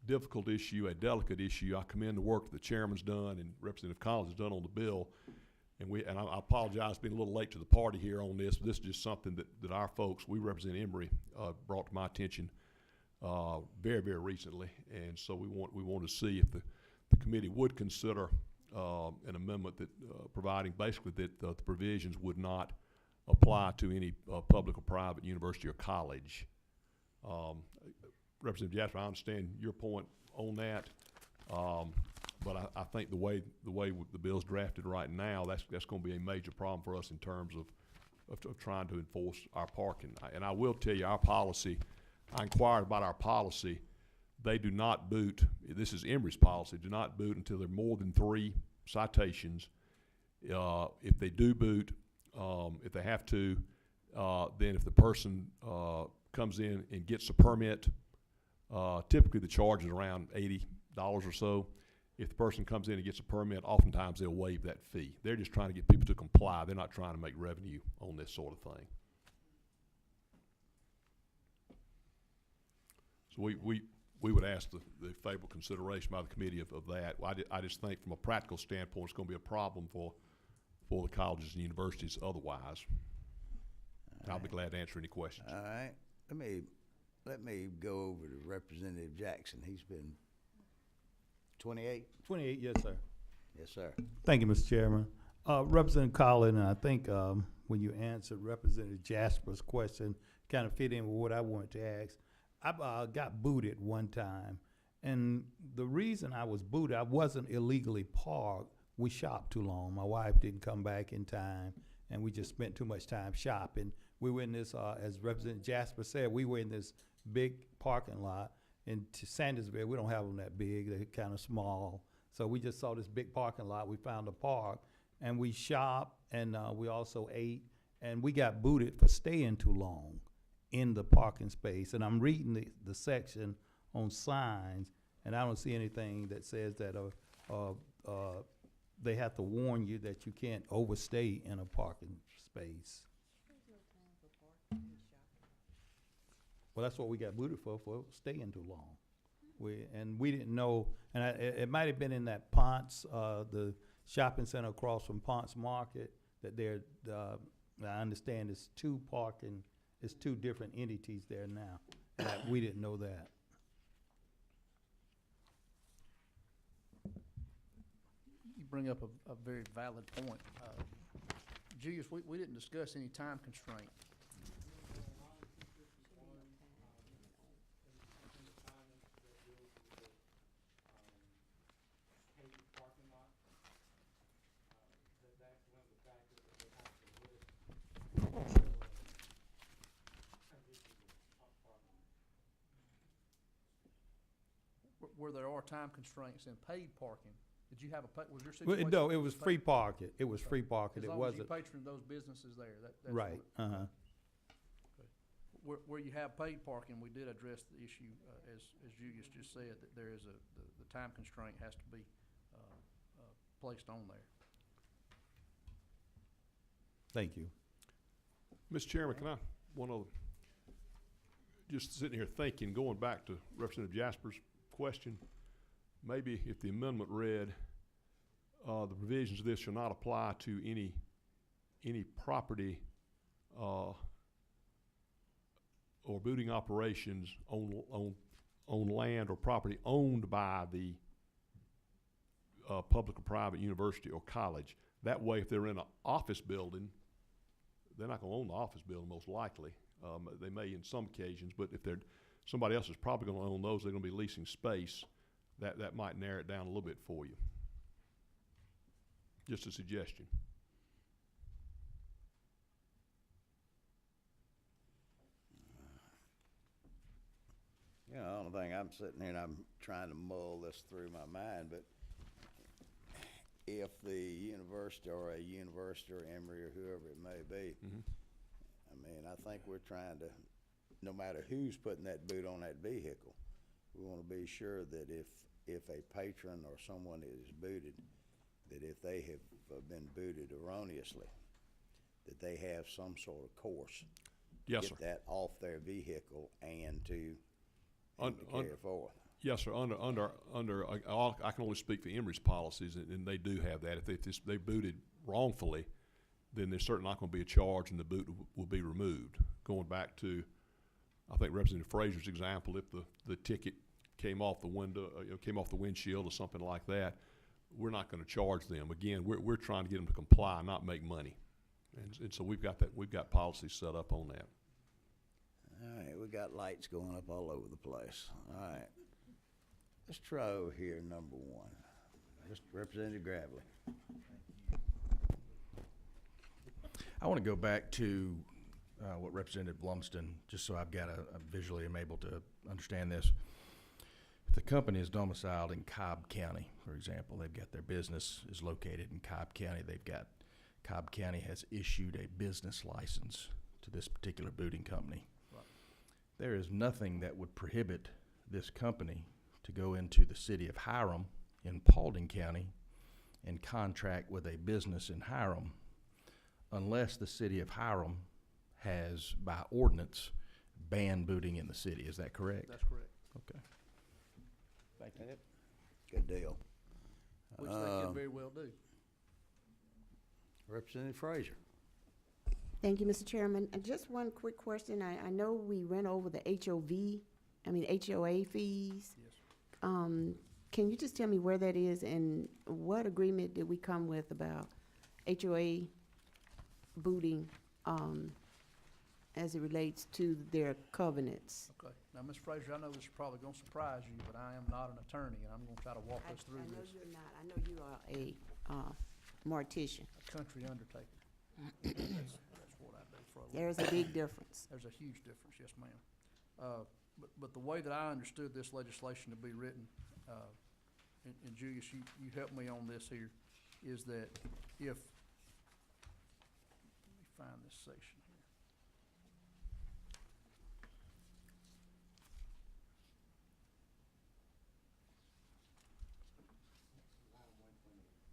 difficult issue, a delicate issue. I commend the work that the chairman's done and Representative Collins has done on the bill. And I apologize being a little late to the party here on this, but this is just something that our folks, we represent Emory, brought to my attention very, very recently. And so we want to see if the committee would consider an amendment that providing basically that the provisions would not apply to any public or private university or college. Representative Jasper, I understand your point on that. But I think the way the bill's drafted right now, that's going to be a major problem for us in terms of trying to enforce our parking. And I will tell you, our policy, I inquired about our policy. They do not boot, this is Emory's policy, do not boot until there are more than 3 citations. If they do boot, if they have to, then if the person comes in and gets a permit, typically the charge is around $80 or so. If the person comes in and gets a permit, oftentimes they'll waive that fee. They're just trying to get people to comply. They're not trying to make revenue on this sort of thing. So we would ask the favorable consideration by the committee of that. I just think from a practical standpoint, it's going to be a problem for the colleges and universities otherwise. I'll be glad to answer any questions. All right, let me go over to Representative Jackson. He's been 28? 28, yes, sir. Yes, sir. Thank you, Mr. Chairman. Representative Collin, I think when you answered Representative Jasper's question, kind of fit in with what I wanted to ask. I got booted one time, and the reason I was booted, I wasn't illegally parked. We shopped too long. My wife didn't come back in time, and we just spent too much time shopping. We were in this, as Representative Jasper said, we were in this big parking lot. In Sandersville, we don't have them that big. They're kind of small. So we just saw this big parking lot. We found a park, and we shopped, and we also ate, and we got booted for staying too long in the parking space. And I'm reading the section on signs, and I don't see anything that says that they have to warn you that you can't overstay in a parking space. Well, that's what we got booted for staying too long. We didn't know, and it might have been in that Ponce, the shopping center across from Ponce Market, that I understand it's 2 different entities there now. That we didn't know that. You bring up a very valid point. Julius, we didn't discuss any time constraint. Where there are time constraints in paid parking, did you have was your Well, situation? no, it was free parking. It was free parking. As It long as you wasn't, patron those businesses there, that's right, what- Where you have paid parking, we did address the issue, as Julius just said, that there is the time constraint has to be placed on there. Thank you. Mr. Chairman, can I, just sitting here thinking, going back to Representative Jasper's question, maybe if the amendment read, the provisions of this shall not apply to any property or booting operations on land or property owned by the public or private university or college. That way, if they're in an office building, they're not going to own the office building most likely. They may in some occasions, but if somebody else is probably going to own those, they're going to be leasing space. That might narrow it down a little bit for you. Just a suggestion. You know, the only thing I'm sitting here and I'm trying to mull this through my mind, but if the university or Emory or whoever it may be, Mhm. I mean, I think we're trying to, no matter who's putting that boot on that vehicle, we want to be sure that if a patron or someone is booted, that if they have been booted erroneously, that they have some sort of course. Yes, Get sir. that off their vehicle and to Un- carry it forward. Yes, sir. I can only speak for Emory's policies, and they do have that. If they booted wrongfully, then there's certainly not going to be a charge, and the boot will be removed. Going back to, I think Representative Frazier's example, if the ticket came off the window, came off the windshield or something like that, we're not going to charge them. Again, we're trying to get them to comply, not make money, and so we've got policies set up on that. All right, we got lights going up all over the place. All right. Let's try over here, number one. Mr. Representative Gravely. I want to go back to what Representative Lumsden, just so I've got a visually am able to understand this. If the company is domiciled in Cobb County, for example, they've got their business is located in Cobb County. Cobb County has issued a business license to this particular booting company. Right. There is nothing that would prohibit this company to go into the city of Hiram in Paulding County and contract with a business in Hiram, unless the city of Hiram has, by ordinance, banned booting in the city. Is that correct? That's correct. Okay. Thank you. Good deal. Which they could very well do. Representative Frazier. Thank you, Mr. Chairman. And just one quick question. I know we went over the HOA fees. Yes. Can you just tell me where that is and what agreement did we come with about HOA booting, as it relates to their covenants? Okay. Now, Ms. Frazier, I know this is probably gonna surprise you, but I am not an attorney, and I'm gonna try to walk us through I know this. you're not. I know you are a mortician. A country undertaker. That's what I do for a living. There's a big difference. There's a huge difference, yes, ma'am. But the way that I understood this legislation to be written, and Julius, you help me on this here, is that if, let me find this section here.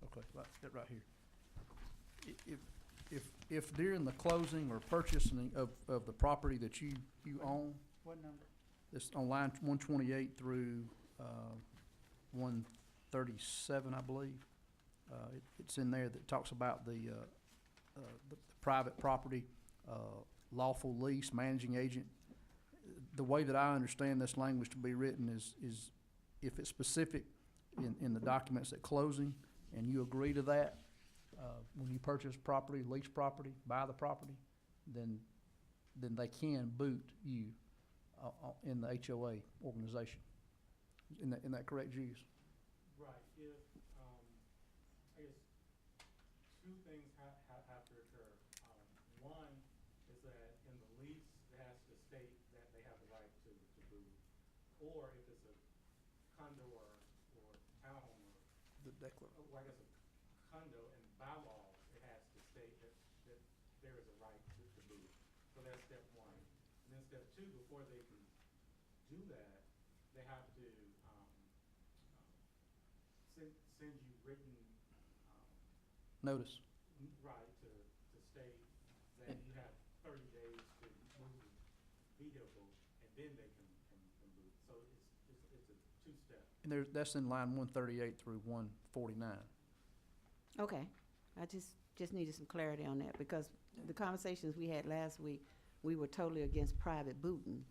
Okay, right here. If during the closing or purchasing of the property that you own, What number? it's on line 128 through 137, I believe. It's in there that talks about the private property, lawful lease, managing agent. The way that I understand this language to be written is if it's specific in the documents at closing, and you agree to that, when you purchase property, lease property, buy the property, then they can boot you in the HOA organization. Isn't that correct, Julius? Right, if, I guess, two things have to occur. One is that in the lease, it has to state that they have the right to boot. Or if it's a condo or townhome or, The declaration. I guess a condo and bylaws, it has to state that there is a right to boot. So that's step one. And then step two, before they can do that, they have to, send you written, Notice. right, to state that you have 30 days to move the vehicle, and then they can boot. So it's a two-step. And that's in line 138 through 149. Okay, I just needed some clarity on that, because the conversations we had last week, we were totally against private booting.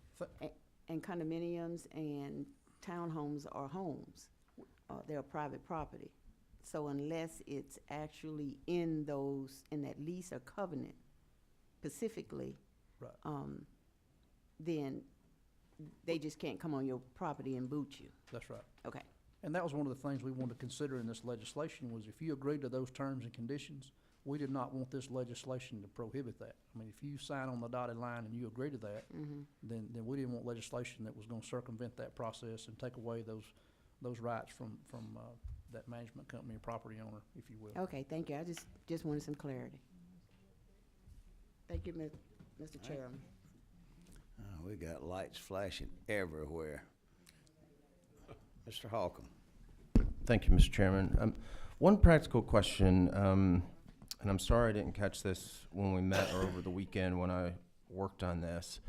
And condominiums and townhomes are homes, they're private property. So unless it's actually in that lease or covenant specifically, Right. Then they just can't come on your property and boot you. That's right. Okay. And that was one of the things we wanted to consider in this legislation, was if you agreed to those terms and conditions, we did not want this legislation to prohibit that. I mean, if you sign on the dotted line and you agree to that, then we didn't want legislation that was gonna circumvent that process and take away those rights from that management company or property owner, if you will. Okay, thank you. I just wanted some clarity. Thank you, Mr. Chairman. We got lights flashing everywhere. Mr. Holcomb. Thank you, Mr. Chairman. One practical question, and I'm sorry I didn't catch this when we met or over the weekend when I worked on this.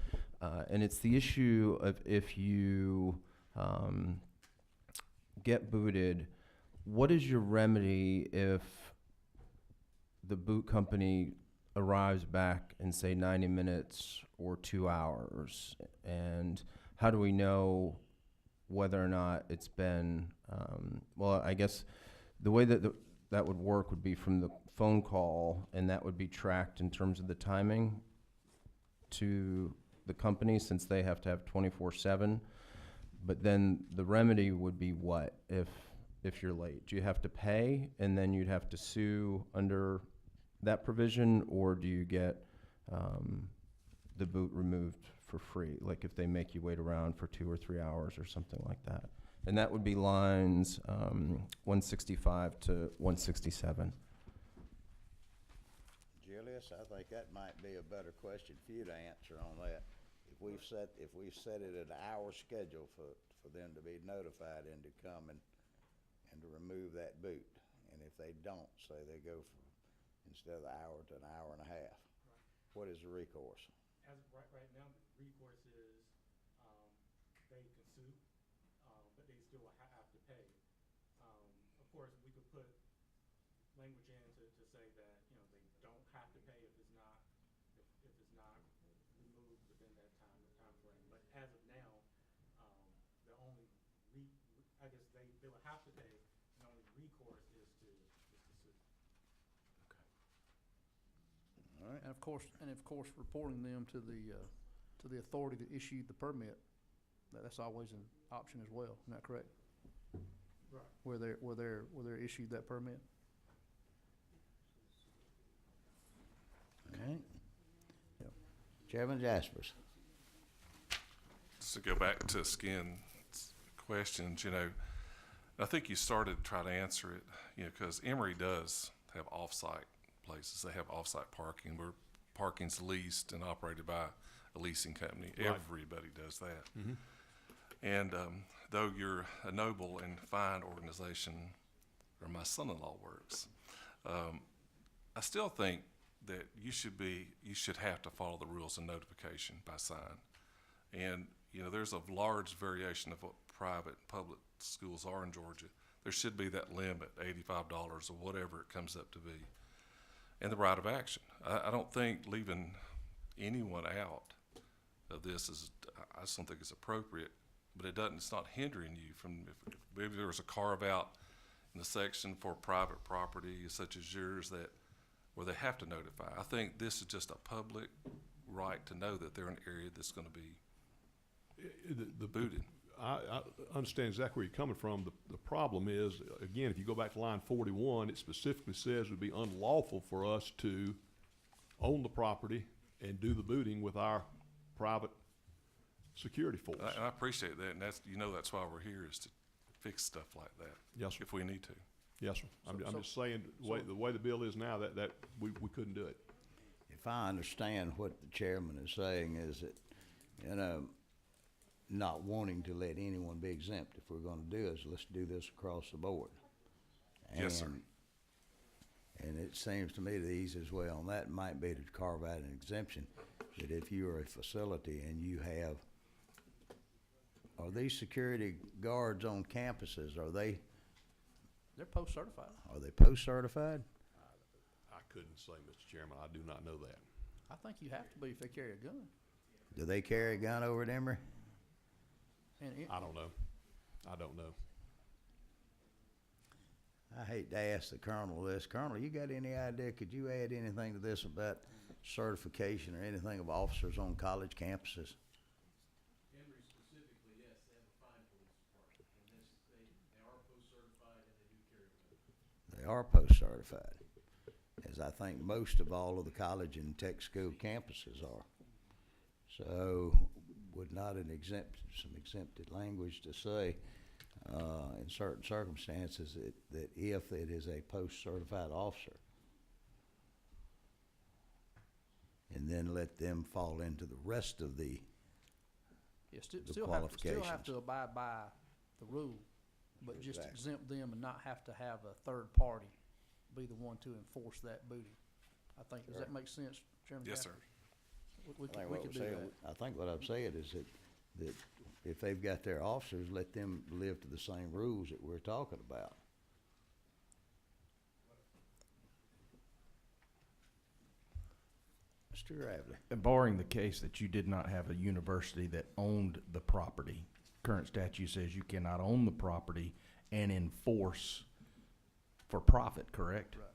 And it's the issue of if you get booted, what is your remedy if the boot company arrives back in, say, 90 minutes or 2 hours? And how do we know whether or not it's been, well, I guess the way that that would work would be from the phone call, and that would be tracked in terms of the timing to the company, since they have to have 24/7. But then the remedy would be what if you're late? Do you have to pay and then you'd have to sue under that provision, or do you get the boot removed for free, like if they make you wait around for 2 or 3 hours or something like that? And that would be lines 165 to 167. Julius, I think that might be a better question for you to answer on that. If we've set it at an hour schedule for them to be notified and to come and to remove that boot, and if they don't, say they go from, instead of the hour to an hour and a half, what is the recourse? As of right now, the recourse is, they can sue, but they still have to pay. Of course, we could put language in to say that, you know, they don't have to pay if it's not removed within that time frame. But as of now, the only I guess they will have to pay, and the only recourse is to sue. All right. And of course, reporting them to the authority that issued the permit. That's always an option as well. Isn't that correct? Right. Where they're issued that permit. Okay. Chairman Jaspers. Just to go back to Skin's questions, you know, I think you started to try to answer it, you know, because Emory does have off-site places. They have off-site parking where parking's leased and operated by a leasing company. Right. Everybody does that. And though you're a noble and fine organization, where my son-in-law works, I still think that you should have to follow the rules of notification by sign. And, you know, there's a large variation of what private and public schools are in Georgia. There should be that limit, $85 or whatever it comes up to be. And the right of action. I don't think leaving anyone out of this I just don't think it's appropriate, but it's not hindering you from, if maybe there was a carve out in the section for private property such as yours where they have to notify. I think this is just a public right to know that they're in an area that's going to be booted. I understand exactly where you're coming from. The problem is, again, if you go back to line 41, it specifically says it would be unlawful for us to own the property and do the booting with our private security force. I appreciate that, and that's why we're here, is to fix stuff like that. Yes, sir. If we need to. Yes, sir. I'm just saying, the way the bill is now, that we couldn't do it. If I understand what the chairman is saying is that, you know, not wanting to let anyone be exempt. If we're gonna do this, let's do this across the board. Yes, sir. And it seems to me the easiest way on that might be to carve out an exemption, that if you are a facility and you have, are these security guards on campuses, They're post-certified. are they post-certified? I couldn't say, Mr. Chairman. I do not know that. I think you have to be if they carry a gun. Do they carry a gun over at Emory? And I don't know. I hate to ask the colonel this. Colonel, you got any idea, could you add anything to this about certification or anything of officers on college campuses? Emory specifically, yes, they have a fine police department, and they are post-certified and they do carry a gun. They are post-certified, as I think most of all of the college and tech school campuses are. So would not some exempted language to say, in certain circumstances, that if it is a post-certified officer, and then let them fall into the rest of the Yeah, still have qualifications. to abide by the rule, but just Exactly. exempt them and not have to have a third party be the one to enforce that booting. I think, does that make sense, Chairman? Yes, sir. Jaspers? We I think we what could we're do saying, that. I think what I'm saying is that if they've got their officers, let them live to the same rules that we're talking about. Mr. Gravely. Barring the case that you did not have a university that owned the property, current statute says you cannot own the property and enforce for profit, correct? Right.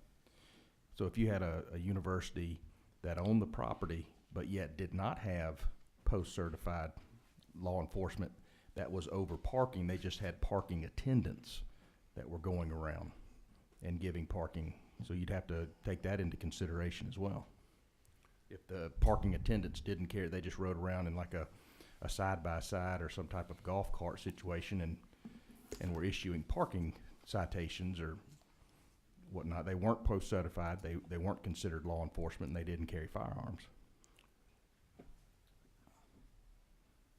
So if you had a university that owned the property but yet did not have post-certified law enforcement that was over parking, they just had parking attendants that were going around and giving parking. So you'd have to take that into consideration as well. If the parking attendants didn't care, they just rode around in like a side-by-side or some type of golf cart situation and were issuing parking citations or whatnot. They weren't post-certified, they weren't considered law enforcement, and they didn't carry firearms.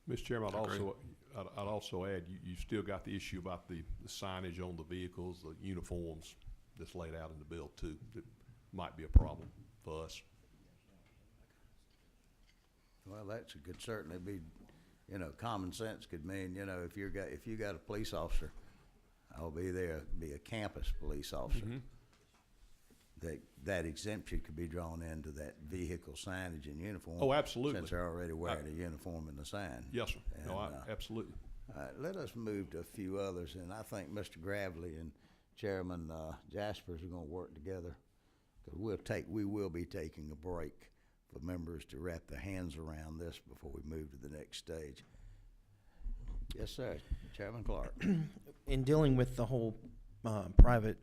Mr. Chairman, Agree. I'd also add, you still got the issue about the signage on the vehicles, the uniforms that's laid out in the bill too, that might be a problem for us. Well, that could certainly be, common sense could mean, if you got a police officer, I'll be there, be a campus police officer. That exemption could be drawn into that vehicle signage and uniform. Oh, absolutely. Since they're already wearing a uniform and the sign. Yes, sir. No, And, absolutely. All right, let us move to a few others, and I think Mr. Gravely and Chairman Jaspers are gonna work together, because we will be taking a break for members to wrap their hands around this before we move to the next stage. Yes, sir, Chairman Clark. In dealing with the whole private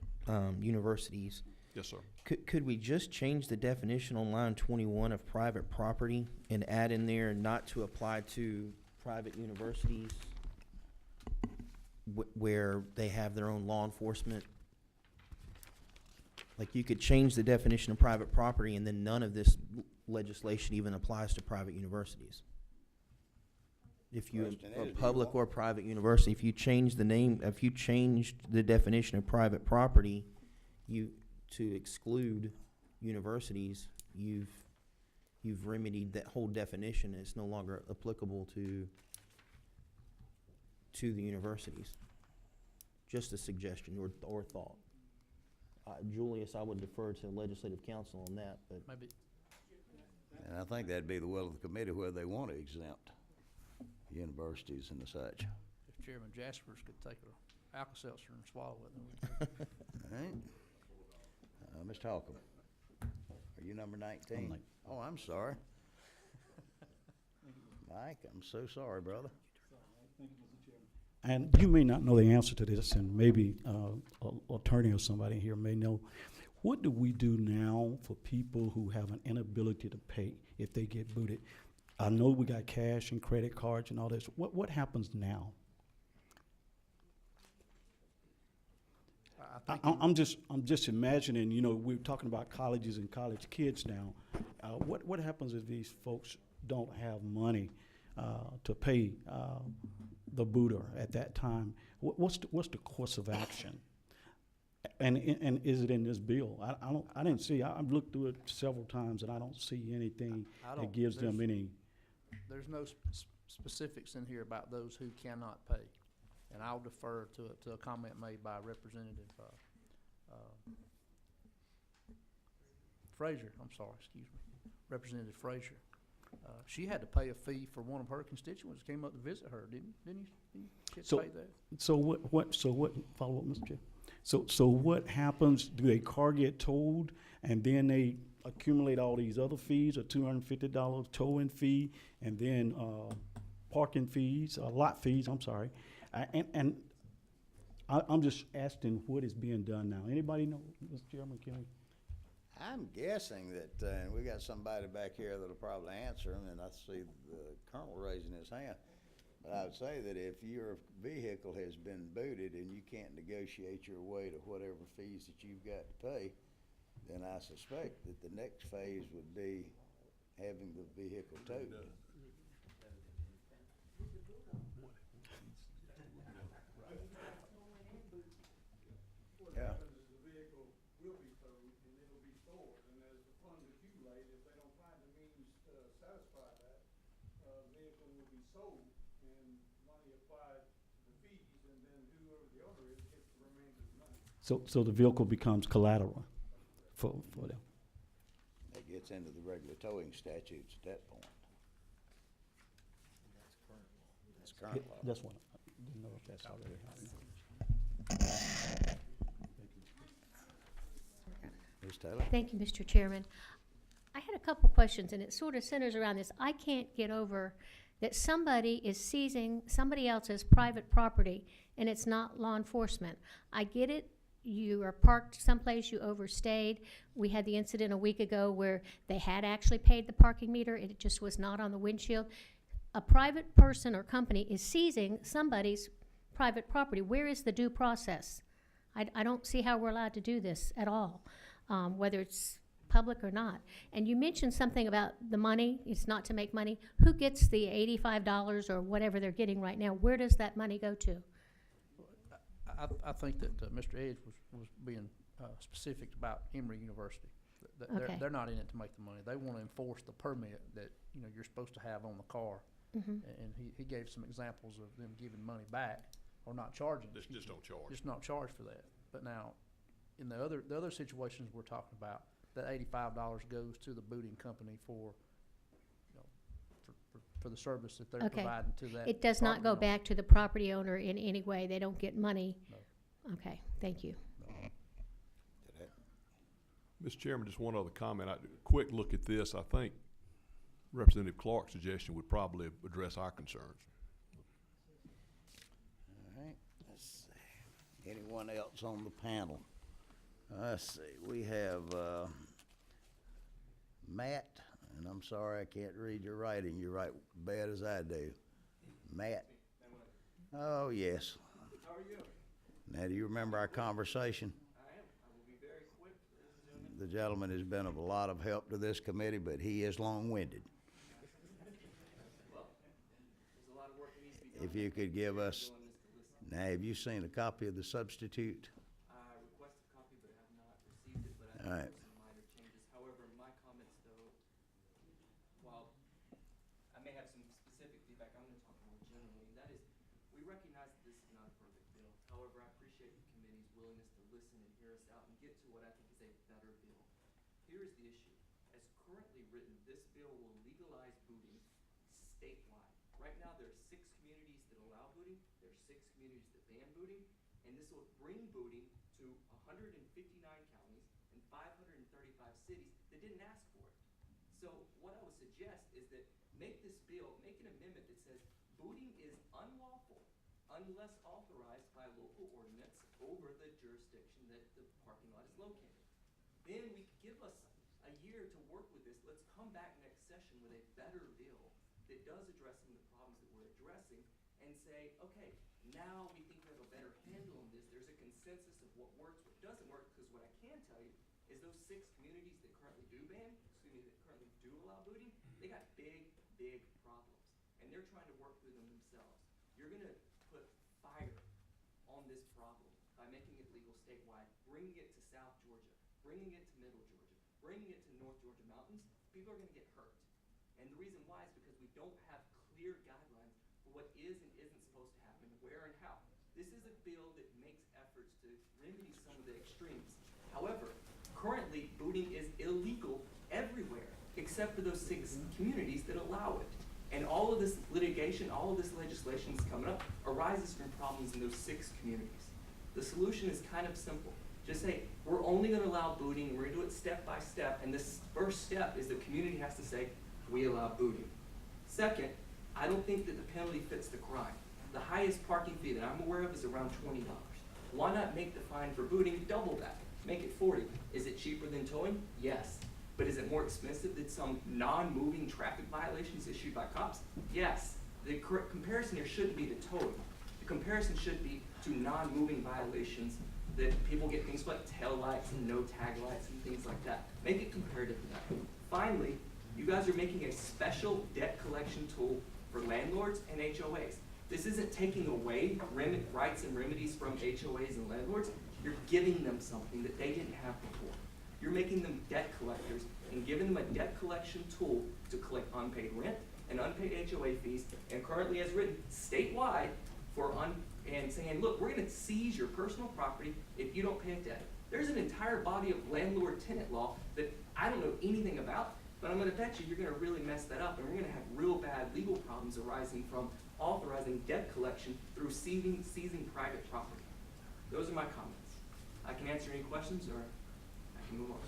universities, Yes, sir. could we just change the definition on line 21 of private property and add in there not to apply to private universities where they have their own law enforcement? Like, you could change the definition of private property and then none of this legislation even applies to private universities. If you, Question is, a do you public want- or private university, if you change the name, if you changed the definition of private property, to exclude universities, you've remedied that whole definition. It's no longer applicable to the universities. Just a suggestion or thought. Julius, I would defer to legislative council on that, but Maybe, And I think that'd be the will of the committee, whether they want to exempt universities and the such. if Chairman Jaspers could take a Alka-Seltzer and swallow it. All right. Mr. Holcomb, are you number 19? Oh, I'm sorry. Mike, I'm so sorry, brother. And you may not know the answer to this, and maybe an attorney or somebody here may know. What do we do now for people who have an inability to pay if they get booted? I know we got cash and credit cards and all this. What happens now? I think I'm just imagining. We're talking about colleges and college kids now. What happens if these folks don't have money to pay the booter at that time? What's the course of action? And is it in this bill? I didn't see. I've looked through it several times and I don't see anything that gives them any. there's no specifics in here about those who cannot pay. And I'll defer to a comment made by Representative Frazier, I'm sorry, excuse me, Representative Frazier. She had to pay a fee for one of her constituents who came up to visit her, didn't you get to So- pay that? So what, follow up, Mr. Chair? So what happens, do a car get towed and then they accumulate all these other fees, a $250 towing fee, and then, parking fees, lot fees, I'm sorry. And I'm just asking what is being done now. Anybody know, Mr. Chairman, can we? I'm guessing that, and we got somebody back here that'll probably answer him, and I see the colonel raising his hand. But I would say that if your vehicle has been booted and you can't negotiate your way to whatever fees that you've got to pay, then I suspect that the next phase would be having the vehicle towed. Yeah. The vehicle will be towed and it'll be stored, and as the funds accumulate, if they don't find the means to satisfy that, the vehicle will be sold and money applied to the fees, and then whoever the owner is gets the remainder of the money. So the vehicle becomes collateral for them. That gets into the regular towing statutes at that point. That's current law. That's one. I didn't know if that's already happening. Ms. Taylor? Thank you, Mr. Chairman. I had a couple questions, and it sort of centers around this. I can't get over that somebody is seizing somebody else's private property, and it's not law enforcement. I get it. You are parked someplace, you overstayed. We had the incident a week ago where they had actually paid the parking meter, it just was not on the windshield. A private person or company is seizing somebody's private property. Where is the due process? I don't see how we're allowed to do this at all, whether it's public or not. And you mentioned something about the money, it's not to make money. Who gets the $85 or whatever they're getting right now? Where does that money go to? I think that Mr. Edge was being specific about Emory University. Okay. They're not in it to make the money. They want to enforce the permit that, you know, you're supposed to have on the car. Mhm. And he gave some examples of them giving money back or not charging. Just don't charge. Just not charged for that. But now, in the other situations we're talking about, that $85 goes to the booting company for, you know, for the service that they're Okay. providing to that. It does not property go owner. back to the property owner in any way. They don't get money. No. Okay, thank you. Mr. Chairman, just one other comment. A quick look at this. I think Representative Clark's suggestion would probably address our concerns. All right, let's see. Anyone else on the panel? Let's see, we have, Matt, and I'm sorry I can't read your writing. You write bad as I do. Matt? Oh, yes. How are you? Now, do you remember our conversation? I am. I will be very quick, ladies and gentlemen. The gentleman has been of a lot of help to this committee, but he is long-winded. Well, there's a lot of work that needs to be done. If you could give us, Doing this to listen. now, have you seen a copy of the substitute? I requested a copy, but have not received it, but I All think right. there's some minor changes. However, my comments though, while I may have some specific feedback, I'm gonna talk more generally, and that is, we recognize that this is not a perfect bill. However, I appreciate the committee's willingness to listen and hear us out and get to what I think is a better bill. Here is the issue. As currently written, this bill will legalize booting statewide. Right now, there are 6 communities that allow booting, there are 6 communities that ban booting, and this will bring booting to 159 counties and 535 cities that didn't ask for it. So what I would suggest is that make this bill, make an amendment that says booting is unlawful unless authorized by local ordinance over the jurisdiction that the parking lot is located. Then we could give us a year to work with this. Let's come back next session with a better bill that does address some of the problems that we're addressing and say, okay, now we think we have a better handle on this. There's a consensus of what works, what doesn't work, because what I can tell you is those 6 communities that currently do ban, that currently do allow booting, they got big, big problems. And they're trying to work through them themselves. You're gonna put fire on this problem by making it legal statewide, bringing it to South Georgia, bringing it to Middle Georgia, bringing it to North Georgia mountains. People are gonna get hurt. And the reason why is because we don't have clear guidelines for what is and isn't supposed to happen, where and how. This is a bill that makes efforts to remedy some of the extremes. However, currently booting is illegal everywhere except for those 6 communities that allow it. And all of this litigation, all of this legislation that's coming up arises from problems in those 6 communities. The solution is kind of simple. Just say, we're only gonna allow booting, and we're gonna do it step by step, and this first step is the community has to say, we allow booting. Second, I don't think that the penalty fits the crime. The highest parking fee that I'm aware of is around $20. Why not make the fine for booting double that? Make it 40. Is it cheaper than towing? Yes. But is it more expensive than some non-moving traffic violations issued by cops? Yes. The correct comparison here shouldn't be to towing. The comparison should be to non-moving violations that people get things like tail lights and no tag lights and things like that. Make it comparative to that. Finally, you guys are making a special debt collection tool for landlords and HOAs. This isn't taking away rights and remedies from HOAs and landlords. You're giving them something that they didn't have before. You're making them debt collectors and giving them a debt collection tool to collect unpaid rent and unpaid HOA fees, and currently as written statewide and saying, look, we're gonna seize your personal property if you don't pay a debt. There's an entire body of landlord-tenant law that I don't know anything about, but I'm gonna bet you're gonna really mess that up, and we're gonna have real bad legal problems arising from authorizing debt collection through seizing private property. Those are my comments. I can answer any questions, or I can move on.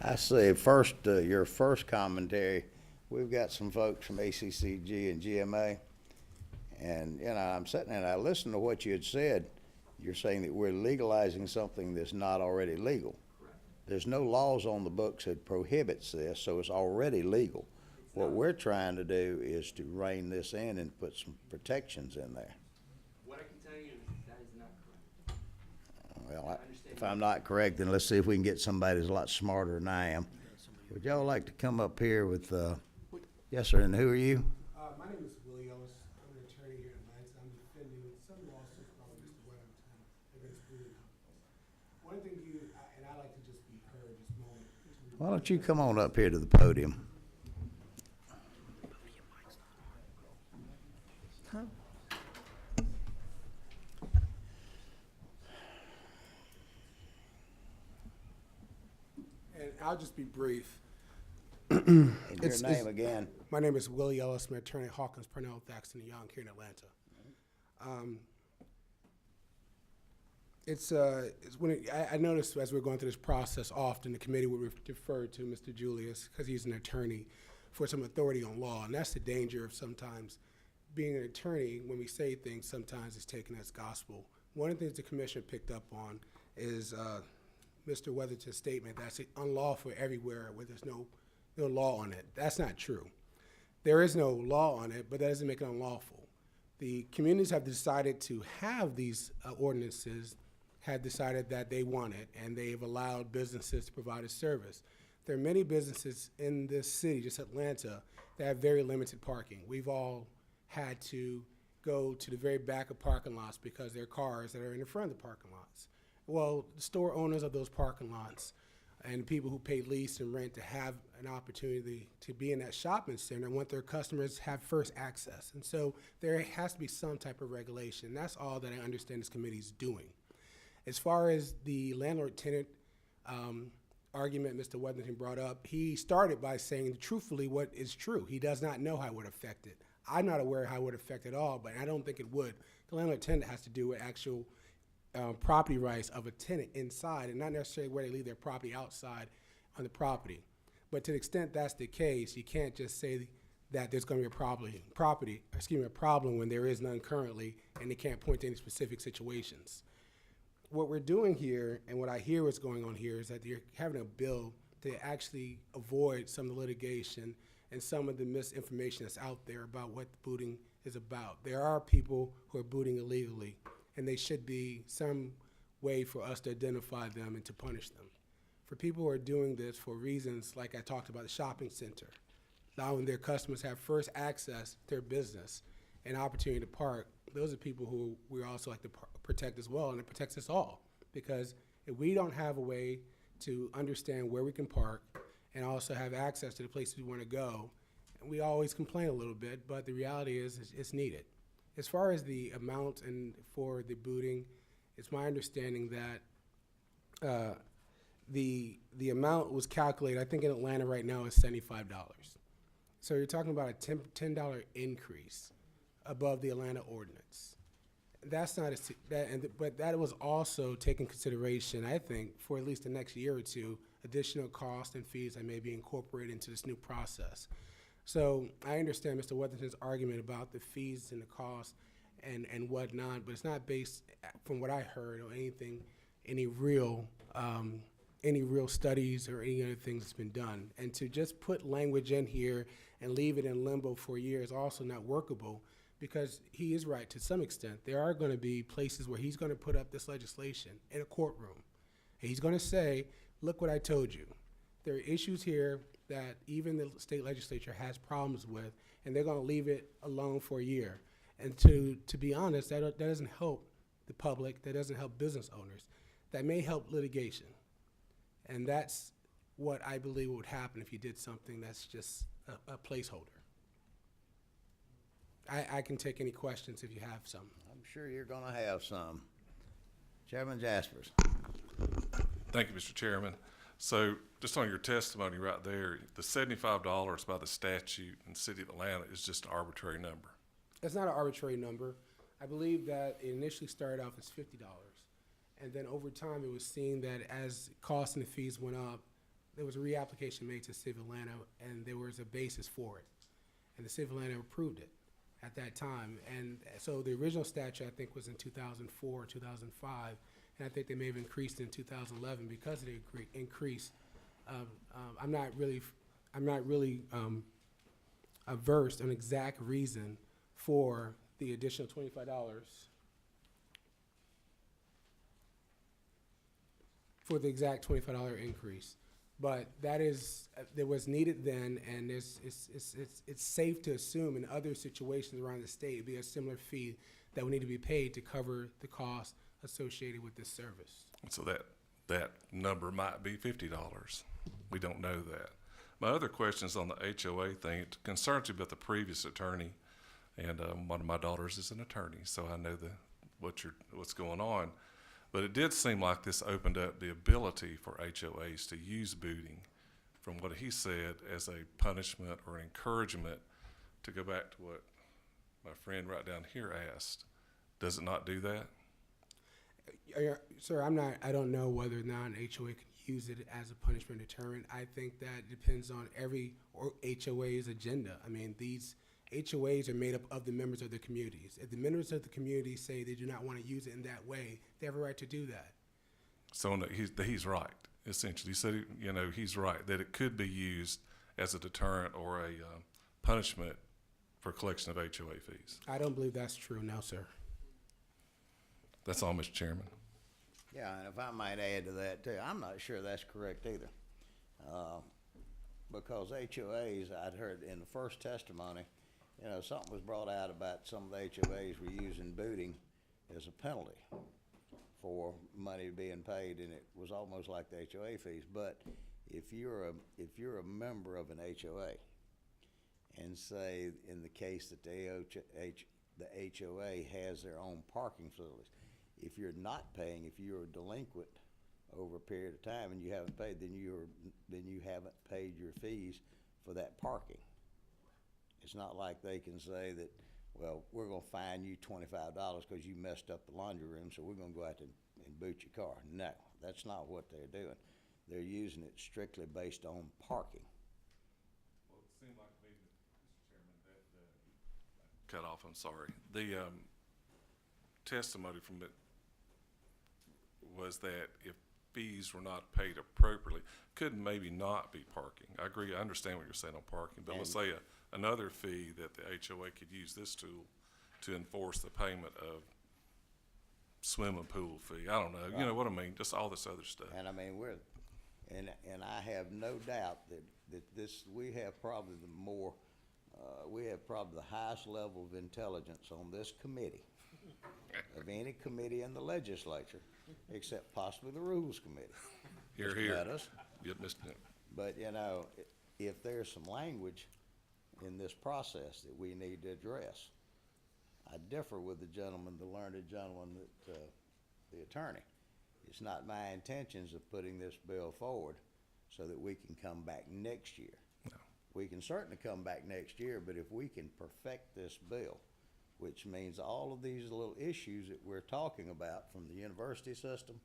I say first, your first commentary, we've got some folks from ACCG and GMA, and, you know, I'm sitting there and I listened to what you had said. You're saying that we're legalizing something that's not already legal. Correct. There's no laws on the books that prohibits this, so it's already legal. What we're trying to do is to rein this in and put some protections in there. What I can tell you is that is not correct. Well, if I'm not correct, then let's see if we can get somebody who's a lot smarter than I am. Would y'all like to come up here with, yes, sir, and who are you? My name is Willie Ellis. I'm an attorney here in Atlanta. I'm defending some lawsuits by Mr. Weddington against Blue. One thing and I like to just be heard this moment. Why don't you come on up here to the podium? And I'll just be brief. And your name again? My name is Willie Ellis. I'm an attorney at Hawkins, Purnell, Thaxton & Young here in Atlanta. I noticed as we're going through this process, often the committee would defer to Mr. Julius because he's an attorney for some authority on law, and that's the danger of sometimes being an attorney. When we say things, sometimes it's taken as gospel. One of the things the commission picked up on is Mr. Weatherton's statement that's unlawful everywhere where there's no law on it. That's not true. There is no law on it, but that doesn't make it unlawful. The communities have decided to have these ordinances, have decided that they want it, and they've allowed businesses to provide a service. There are many businesses in this city, just Atlanta, that have very limited parking. We've all had to go to the very back of parking lots because there are cars that are in the front of the parking lots. Well, the store owners of those parking lots and people who pay lease and rent to have an opportunity to be in that shopping center want their customers have first access. And so there has to be some type of regulation. That's all that I understand this committee is doing. As far as the landlord-tenant argument Mr. Weatherington brought up, he started by saying truthfully what is true. He does not know how it would affect it. I'm not aware how it would affect it all, but I don't think it would. The landlord-tenant has to do with actual property rights of a tenant inside and not necessarily where they leave their property outside on the property. But to the extent that's the case, you can't just say that there's going to be a problem when there is none currently and they can't point to any specific situations. What we're doing here and what I hear what's going on here is that you're having a bill to actually avoid some of the litigation and some of the misinformation that's out there about what booting is about. There are people who are booting illegally, and there should be some way for us to identify them and to punish them. For people who are doing this for reasons like I talked about the shopping center, allowing their customers have first access to their business and opportunity to park, those are people who we also like to protect as well, and it protects us all. Because if we don't have a way to understand where we can park and also have access to the places we want to go, and we always complain a little bit, but the reality is it's needed. As far as the amount and for the booting, it's my understanding that the amount was calculated, I think in Atlanta right now is $75. So you're talking about a $10 increase above the Atlanta ordinance. That's not but that was also taken consideration, I think, for at least the next year or two, additional costs and fees that may be incorporated into this new process. So I understand Mr. Weatherington's argument about the fees and the costs and whatnot, but it's not based, from what I heard, on any real any real studies or any other things that's been done. And to just put language in here and leave it in limbo for a year is also not workable, because he is right to some extent. There are going to be places where he's going to put up this legislation in a courtroom. And he's going to say, look what I told you. There are issues here that even the state legislature has problems with, and they're going to leave it alone for a year. And to be honest, that doesn't help the public. That doesn't help business owners. That may help litigation. And that's what I believe would happen if you did something that's just a placeholder. I can take any questions if you have some. I'm sure you're gonna have some. Chairman Jaspers. Thank you, Mr. Chairman. So just on your testimony right there, the $75 by the statute in the city of Atlanta is just an arbitrary number. It's not an arbitrary number. I believe that it initially started off as $50. And then over time, it was seen that as costs and the fees went up, there was a reapplication made to the city of Atlanta, and there was a basis for it. And the city of Atlanta approved it at that time. And so the original statute, I think, was in 2004 or 2005, and I think they may have increased in 2011 because of the increase. I'm not really averse an exact reason for the additional $25 for the exact $25 increase. But that is, that was needed then, and it's safe to assume in other situations around the state, it'd be a similar fee that would need to be paid to cover the cost associated with this service. So that number might be $50. We don't know that. My other question is on the HOA thing. It concerns me about the previous attorney, and one of my daughters is an attorney, so I know what's going on. But it did seem like this opened up the ability for HOAs to use booting, from what he said, as a punishment or an encouragement, to go back to what my friend right down here asked. Does it not do that? Sir, I don't know whether or not an HOA can use it as a punishment deterrent. I think that depends on every HOA's agenda. I mean, these HOAs are made up of the members of the communities. If the members of the community say they do not want to use it in that way, they have a right to do that. So he's right, essentially. He said, he's right, that it could be used as a deterrent or a punishment for collection of HOA fees. I don't believe that's true, no, sir. That's all, Mr. Chairman. Yeah, and if I might add to that too, I'm not sure that's correct either. Because HOAs, I'd heard in the first testimony, something was brought out about some of the HOAs were using booting as a penalty for money being paid, and it was almost like the HOA fees. But if you're a member of an HOA, and say in the case that the HOA has their own parking facilities, if you're not paying, if you're delinquent over a period of time and you haven't paid, then you haven't paid your fees for that parking. It's not like they can say that, well, we're gonna fine you $25 because you messed up the laundry room, so we're gonna go out and boot your car. No, that's not what they're doing. They're using it strictly based on parking. Well, it seemed like to me, Mr. Chairman, that cut off, I'm sorry. The testimony from it was that if fees were not paid appropriately, could maybe not be parking. I agree, I understand what you're saying on parking, but let's say another fee that the HOA could use this tool to enforce the payment of swimming pool fee. I don't know, you know what I mean, just all this other stuff. And I mean, and I have no doubt that we have probably the highest level of intelligence on this committee of any committee in the legislature, except possibly the Rules Committee. Here, here. Yep, Mr. But, if there's some language in this process that we need to address, I differ with the learned gentleman, the attorney. It's not my intentions of putting this bill forward so that we can come back next year. No. We can certainly come back next year, but if we can perfect this bill, which means all of these little issues that we're talking about, from the university system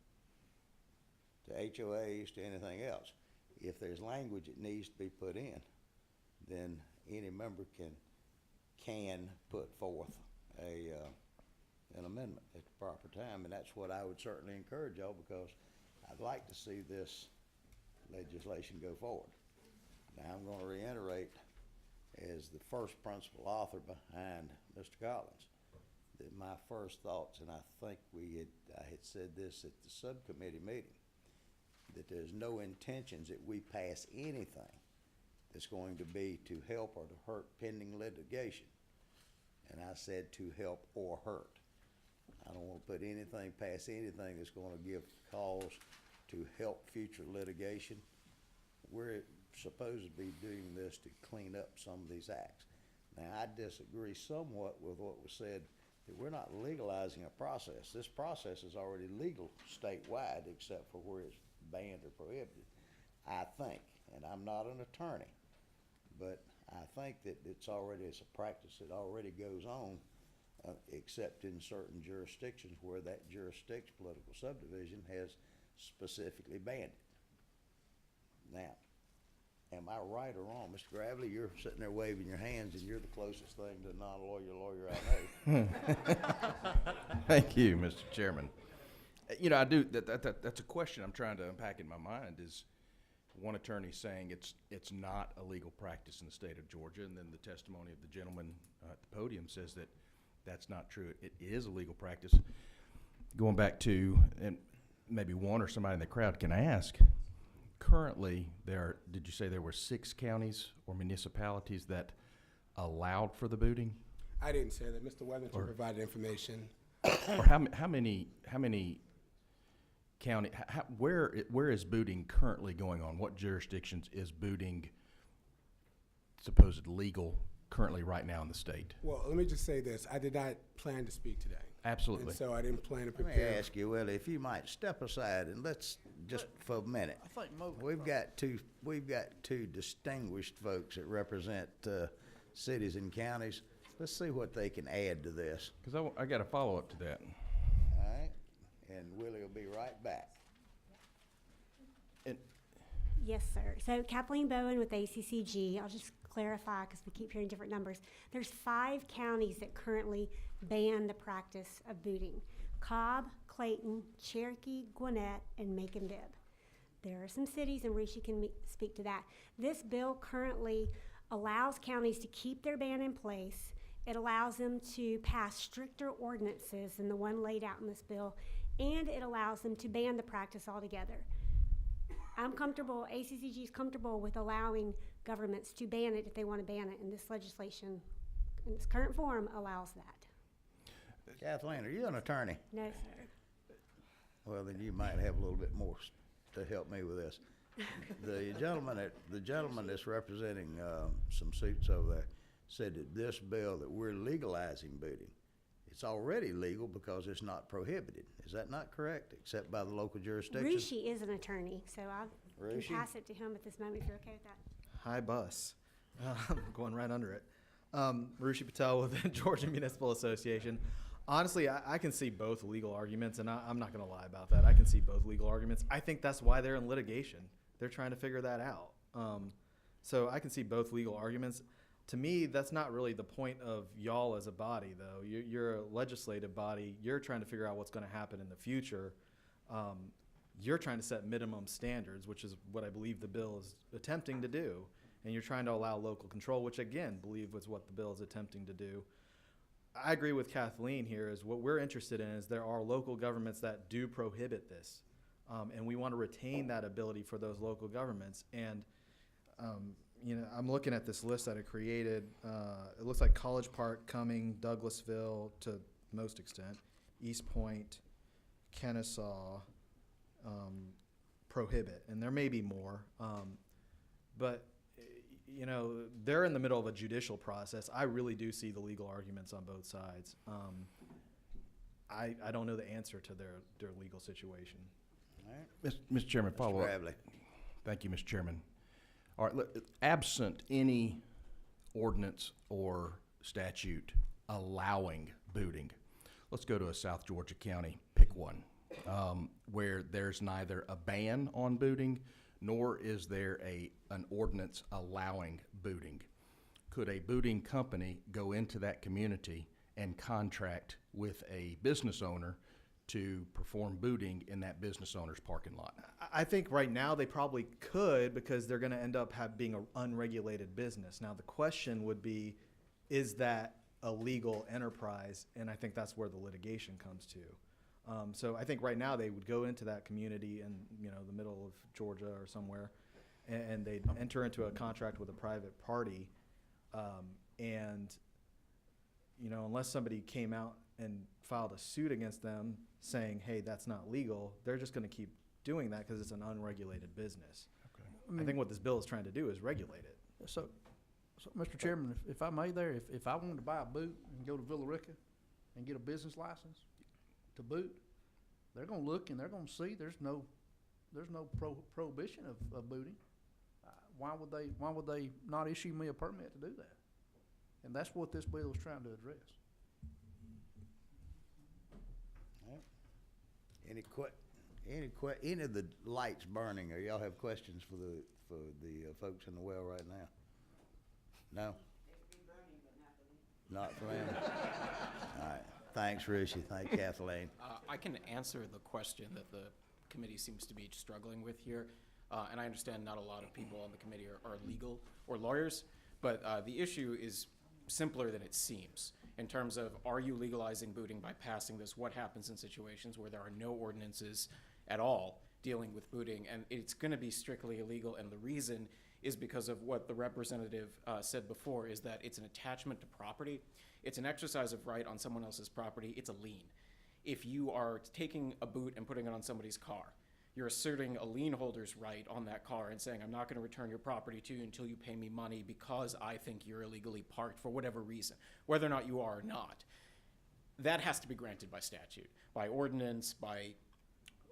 to HOAs to anything else, if there's language that needs to be put in, then any member can put forth an amendment at the proper time, and that's what I would certainly encourage y'all, because I'd like to see this legislation go forward. Now, I'm gonna reiterate, as the first principal author behind Mr. Collins, that my first thoughts, and I think I had said this at the subcommittee meeting, that there's no intentions that we pass anything that's going to be to help or to hurt pending litigation. And I said to help or hurt. I don't want to put anything past anything that's going to give cause to help future litigation. We're supposed to be doing this to clean up some of these acts. Now, I disagree somewhat with what was said, that we're not legalizing a process. This process is already legal statewide, except for where it's banned or prohibited, I think. And I'm not an attorney, but I think that it's a practice that already goes on, except in certain jurisdictions where that jurisdiction, political subdivision, has specifically banned it. Now, am I right or wrong? Mr. Gravely, you're sitting there waving your hands, and you're the closest thing to a non-lawyer I know. Thank you, Mr. Chairman. You know, I do, that's a question I'm trying to unpack in my mind, is one attorney saying it's not a legal practice in the state of Georgia, and then the testimony of the gentleman at the podium says that that's not true. It is a legal practice. Going back to, and maybe one or somebody in the crowd can ask, currently did you say there were 6 counties or municipalities that allowed for the booting? I didn't say that. Mr. Weathington provided information. Or how many county, where is booting currently going on? What jurisdictions is booting supposed legal currently right now in the state? Well, let me just say this. I did not plan to speak today. Absolutely. And so I didn't plan to Let me prepare. ask you, Willie, if you might step aside and let's just for a minute. I think We've got two distinguished folks that represent cities and counties. Let's see what they can add to this. Because I got a follow-up to that. All right? And Willie will be right back. Yes, sir. So Kathleen Bowen with ACCG. I'll just clarify because we keep hearing different numbers. There's 5 counties that currently ban the practice of booting: Cobb, Clayton, Cherokee, Gwinnett, and Macon-Bibb. There are some cities, and Rishi can speak to that. This bill currently allows counties to keep their ban in place. It allows them to pass stricter ordinances than the one laid out in this bill, and it allows them to ban the practice altogether. I'm comfortable, ACCG is comfortable with allowing governments to ban it if they want to ban it, and this legislation, in its current form, allows that. Kathleen, are you an attorney? No, sir. Well, then you might have a little bit more to help me with this. The gentleman that's representing some suits over there said that this bill that we're legalizing booting, it's already legal because it's not prohibited. Is that not correct, except by the local jurisdiction? Rishi is an attorney, so I Rishi? can pass it to him at this moment if you're okay with that. Hi, bus. Going right under it. Rushi Patel with the Georgia Municipal Association. Honestly, I can see both legal arguments, and I'm not going to lie about that. I can see both legal arguments. I think that's why they're in litigation. They're trying to figure that out. So I can see both legal arguments. To me, that's not really the point of y'all as a body, though. You're a legislative body. You're trying to figure out what's going to happen in the future. You're trying to set minimum standards, which is what I believe the bill is attempting to do. And you're trying to allow local control, which, again, believe was what the bill is attempting to do. I agree with Kathleen here, is what we're interested in is there are local governments that do prohibit this. And we want to retain that ability for those local governments. And, you know, I'm looking at this list that I created. It looks like College Park, Cumming, Douglasville to most extent, East Point, Kennesaw, prohibit. And there may be more. But, you know, they're in the middle of a judicial process. I really do see the legal arguments on both sides. I don't know the answer to their legal situation. All right. Mr. Chairman, follow up. Bradley. Thank you, Mr. Chairman. All right, look, absent any ordinance or statute allowing booting, let's go to a South Georgia county, pick one, where there's neither a ban on booting nor is there an ordinance allowing booting. Could a booting company go into that community and contract with a business owner to perform booting in that business owner's parking lot? I think right now they probably could because they're going to end up being an unregulated business. Now, the question would be, is that a legal enterprise? And I think that's where the litigation comes to. So I think right now they would go into that community in, the middle of Georgia or somewhere, and they'd enter into a contract with a private party. And, unless somebody came out and filed a suit against them saying, hey, that's not legal, they're just going to keep doing that because it's an unregulated business. I think what this bill is trying to do is regulate it. So Mr. Chairman, if I may there, if I wanted to buy a boot and go to Villa Rica and get a business license to boot, they're gonna look and they're gonna see there's no prohibition of booting. Why would they not issue me a permit to do that? And that's what this bill is trying to address. Any of the lights burning, or y'all have questions for the folks in the well right now? No? Not for them? All right. Thanks, Rishi. Thank Kathleen. I can answer the question that the committee seems to be struggling with here. And I understand not a lot of people on the committee are legal or lawyers, but the issue is simpler than it seems. In terms of, are you legalizing booting by passing this? What happens in situations where there are no ordinances at all dealing with booting? And it's going to be strictly illegal, and the reason is because of what the representative said before, is that it's an attachment to property. It's an exercise of right on someone else's property. It's a lien. If you are taking a boot and putting it on somebody's car, you're asserting a lien holder's right on that car and saying, I'm not going to return your property to you until you pay me money because I think you're illegally parked for whatever reason, whether or not you are or not. That has to be granted by statute, by ordinance, by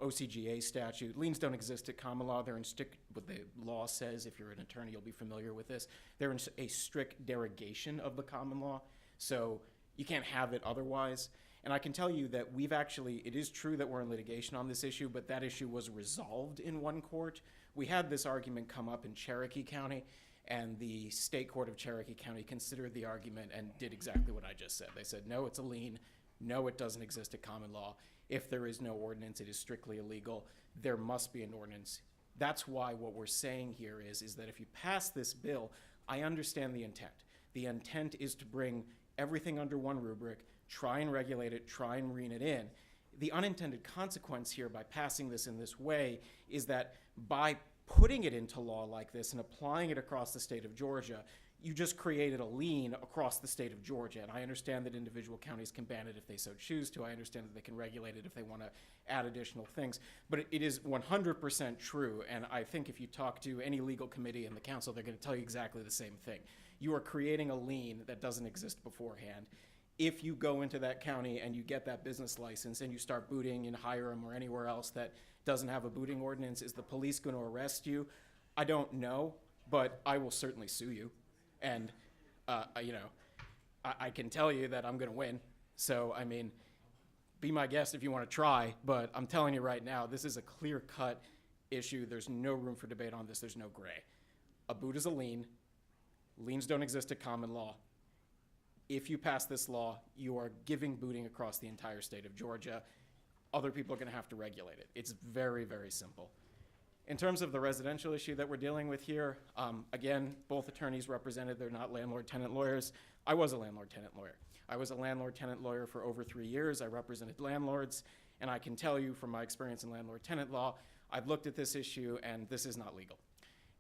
OCGA statute. Liens don't exist at common law. They're in strict, what the law says, if you're an attorney, you'll be familiar with this. They're in a strict derogation of the common law, so you can't have it otherwise. And I can tell you that it is true that we're in litigation on this issue, but that issue was resolved in one court. We had this argument come up in Cherokee County, and the state court of Cherokee County considered the argument and did exactly what I just said. They said, no, it's a lien. No, it doesn't exist at common law. If there is no ordinance, it is strictly illegal. There must be an ordinance. That's why what we're saying here is that if you pass this bill, I understand the intent. The intent is to bring everything under one rubric, try and regulate it, try and rein it in. The unintended consequence here by passing this in this way is that by putting it into law like this and applying it across the state of Georgia, you just created a lien across the state of Georgia. And I understand that individual counties can ban it if they so choose to. I understand that they can regulate it if they want to add additional things. But it is 100% true. And I think if you talk to any legal committee in the council, they're going to tell you exactly the same thing. You are creating a lien that doesn't exist beforehand. If you go into that county and you get that business license and you start booting in Hiram or anywhere else that doesn't have a booting ordinance, is the police going to arrest you? I don't know, but I will certainly sue you. And, I can tell you that I'm going to win. So, I mean, be my guest if you want to try, but I'm telling you right now, this is a clear-cut issue. There's no room for debate on this. There's no gray. A boot is a lien. Liens don't exist at common law. If you pass this law, you are giving booting across the entire state of Georgia. Other people are going to have to regulate it. It's very, very simple. In terms of the residential issue that we're dealing with here, again, both attorneys represented, they're not landlord-tenant lawyers. I was a landlord-tenant lawyer. I was a landlord-tenant lawyer for over 3 years. I represented landlords, and I can tell you from my experience in landlord-tenant law, I've looked at this issue, and this is not legal.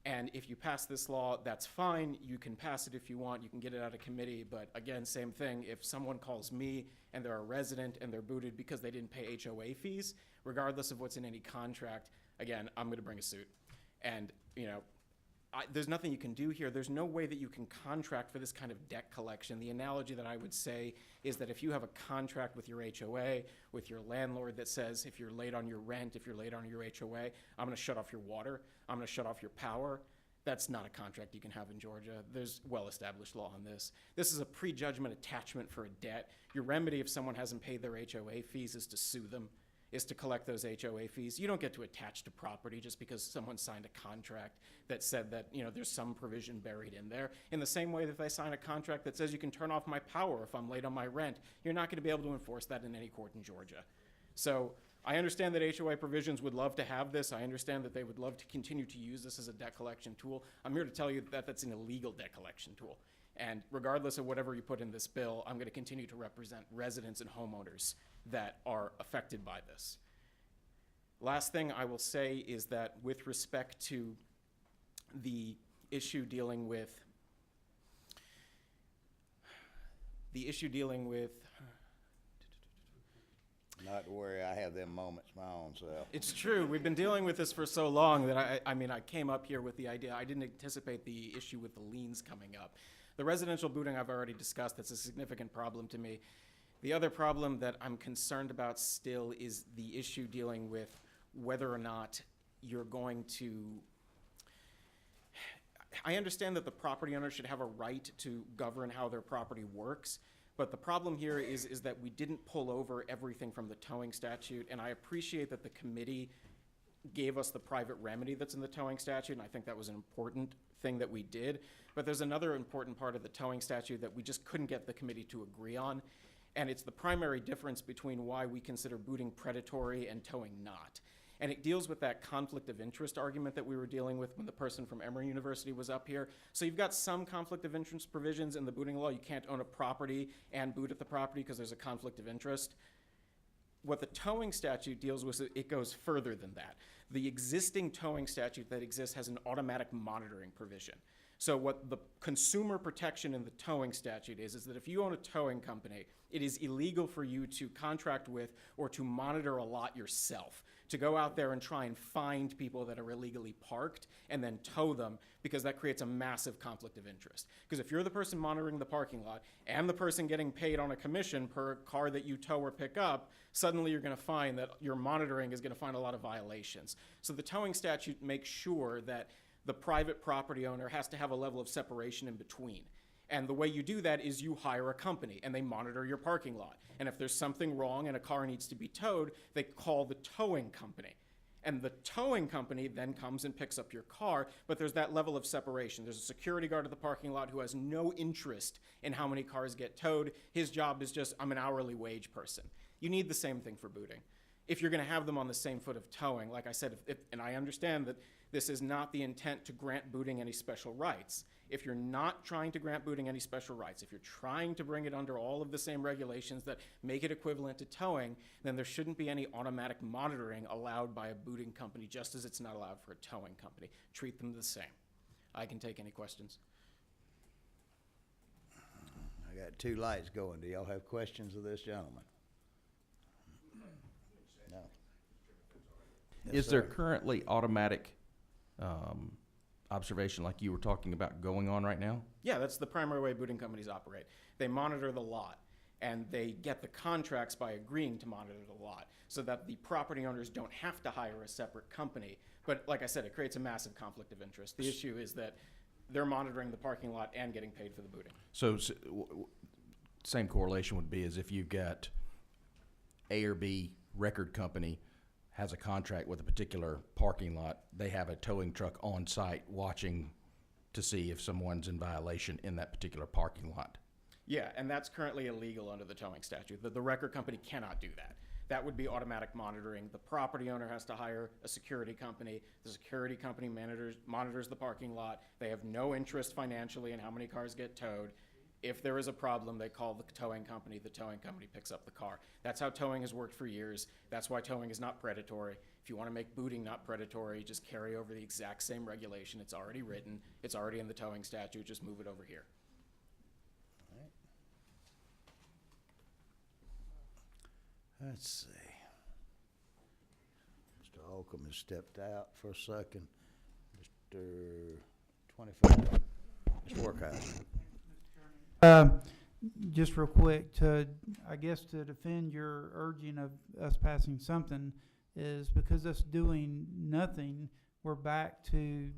And if you pass this law, that's fine. You can pass it if you want. You can get it out of committee. But again, same thing. If someone calls me and they're a resident and they're booted because they didn't pay HOA fees, regardless of what's in any contract, again, I'm going to bring a suit. And, there's nothing you can do here. There's no way that you can contract for this kind of debt collection. The analogy that I would say is that if you have a contract with your HOA, with your landlord that says if you're late on your rent, if you're late on your HOA, I'm going to shut off your water, I'm going to shut off your power. That's not a contract you can have in Georgia. There's well-established law on this. This is a prejudgment attachment for a debt. Your remedy if someone hasn't paid their HOA fees is to sue them, is to collect those HOA fees. You don't get to attach to property just because someone signed a contract that said that, there's some provision buried in there. In the same way that if I sign a contract that says you can turn off my power if I'm late on my rent, you're not going to be able to enforce that in any court in Georgia. So I understand that HOA provisions would love to have this. I understand that they would love to continue to use this as a debt collection tool. I'm here to tell you that that's an illegal debt collection tool. And regardless of whatever you put in this bill, I'm going to continue to represent residents and homeowners that are affected by this. Last thing I will say is that with respect to the issue dealing with Not to worry, I have them moments my own self. It's true. We've been dealing with this for so long that I mean, I came up here with the idea. I didn't anticipate the issue with the liens coming up. The residential booting I've already discussed. That's a significant problem to me. The other problem that I'm concerned about still is the issue dealing with whether or not you're going to. I understand that the property owner should have a right to govern how their property works. But the problem here is that we didn't pull over everything from the towing statute, and I appreciate that the committee gave us the private remedy that's in the towing statute, and I think that was an important thing that we did. But there's another important part of the towing statute that we just couldn't get the committee to agree on, and it's the primary difference between why we consider booting predatory and towing not. And it deals with that conflict of interest argument that we were dealing with when the person from Emory University was up here. So you've got some conflict of interest provisions in the booting law. You can't own a property and boot at the property because there's a conflict of interest. What the towing statute deals with, it goes further than that. The existing towing statute that exists has an automatic monitoring provision. So what the consumer protection in the towing statute is that if you own a towing company, it is illegal for you to contract with or to monitor a lot yourself, to go out there and try and find people that are illegally parked and then tow them, because that creates a massive conflict of interest. Because if you're the person monitoring the parking lot and the person getting paid on a commission per car that you tow or pick up, suddenly you're going to find that your monitoring is going to find a lot of violations. So the towing statute makes sure that the private property owner has to have a level of separation in between. And the way you do that is you hire a company and they monitor your parking lot. And if there's something wrong and a car needs to be towed, they call the towing company. And the towing company then comes and picks up your car, but there's that level of separation. There's a security guard at the parking lot who has no interest in how many cars get towed. His job is just, I'm an hourly wage person. You need the same thing for booting. If you're going to have them on the same foot of towing, like I said, and I understand that this is not the intent to grant booting any special rights. If you're not trying to grant booting any special rights, if you're trying to bring it under all of the same regulations that make it equivalent to towing, then there shouldn't be any automatic monitoring allowed by a booting company, just as it's not allowed for a towing company. Treat them the same. I can take any questions. I got two lights going. Do y'all have questions of this gentleman? No. Yes, Is there sir. currently automatic observation like you were talking about going on right now? Yeah, that's the primary way booting companies operate. They monitor the lot, and they get the contracts by agreeing to monitor the lot so that the property owners don't have to hire a separate company. But like I said, it creates a massive conflict of interest. The issue is that they're monitoring the parking lot and getting paid for the booting. So same correlation would be as if you've got A or B record company has a contract with a particular parking lot, they have a towing truck on site watching to see if someone's in violation in that particular parking lot. Yeah, and that's currently illegal under the towing statute. The record company cannot do that. That would be automatic monitoring. The property owner has to hire a security company. The security company monitors the parking lot. They have no interest financially in how many cars get towed. If there is a problem, they call the towing company. The towing company picks up the car. That's how towing has worked for years. That's why towing is not predatory. If you want to make booting not predatory, just carry over the exact same regulation. It's already written. It's already in the towing statute. Just move it over here. Let's see. Mr. Holcomb has stepped out for a second. Mr. 25, Mr. Workhouse. Just real quick, I guess to defend your urging of us passing something is because us doing nothing, we're back to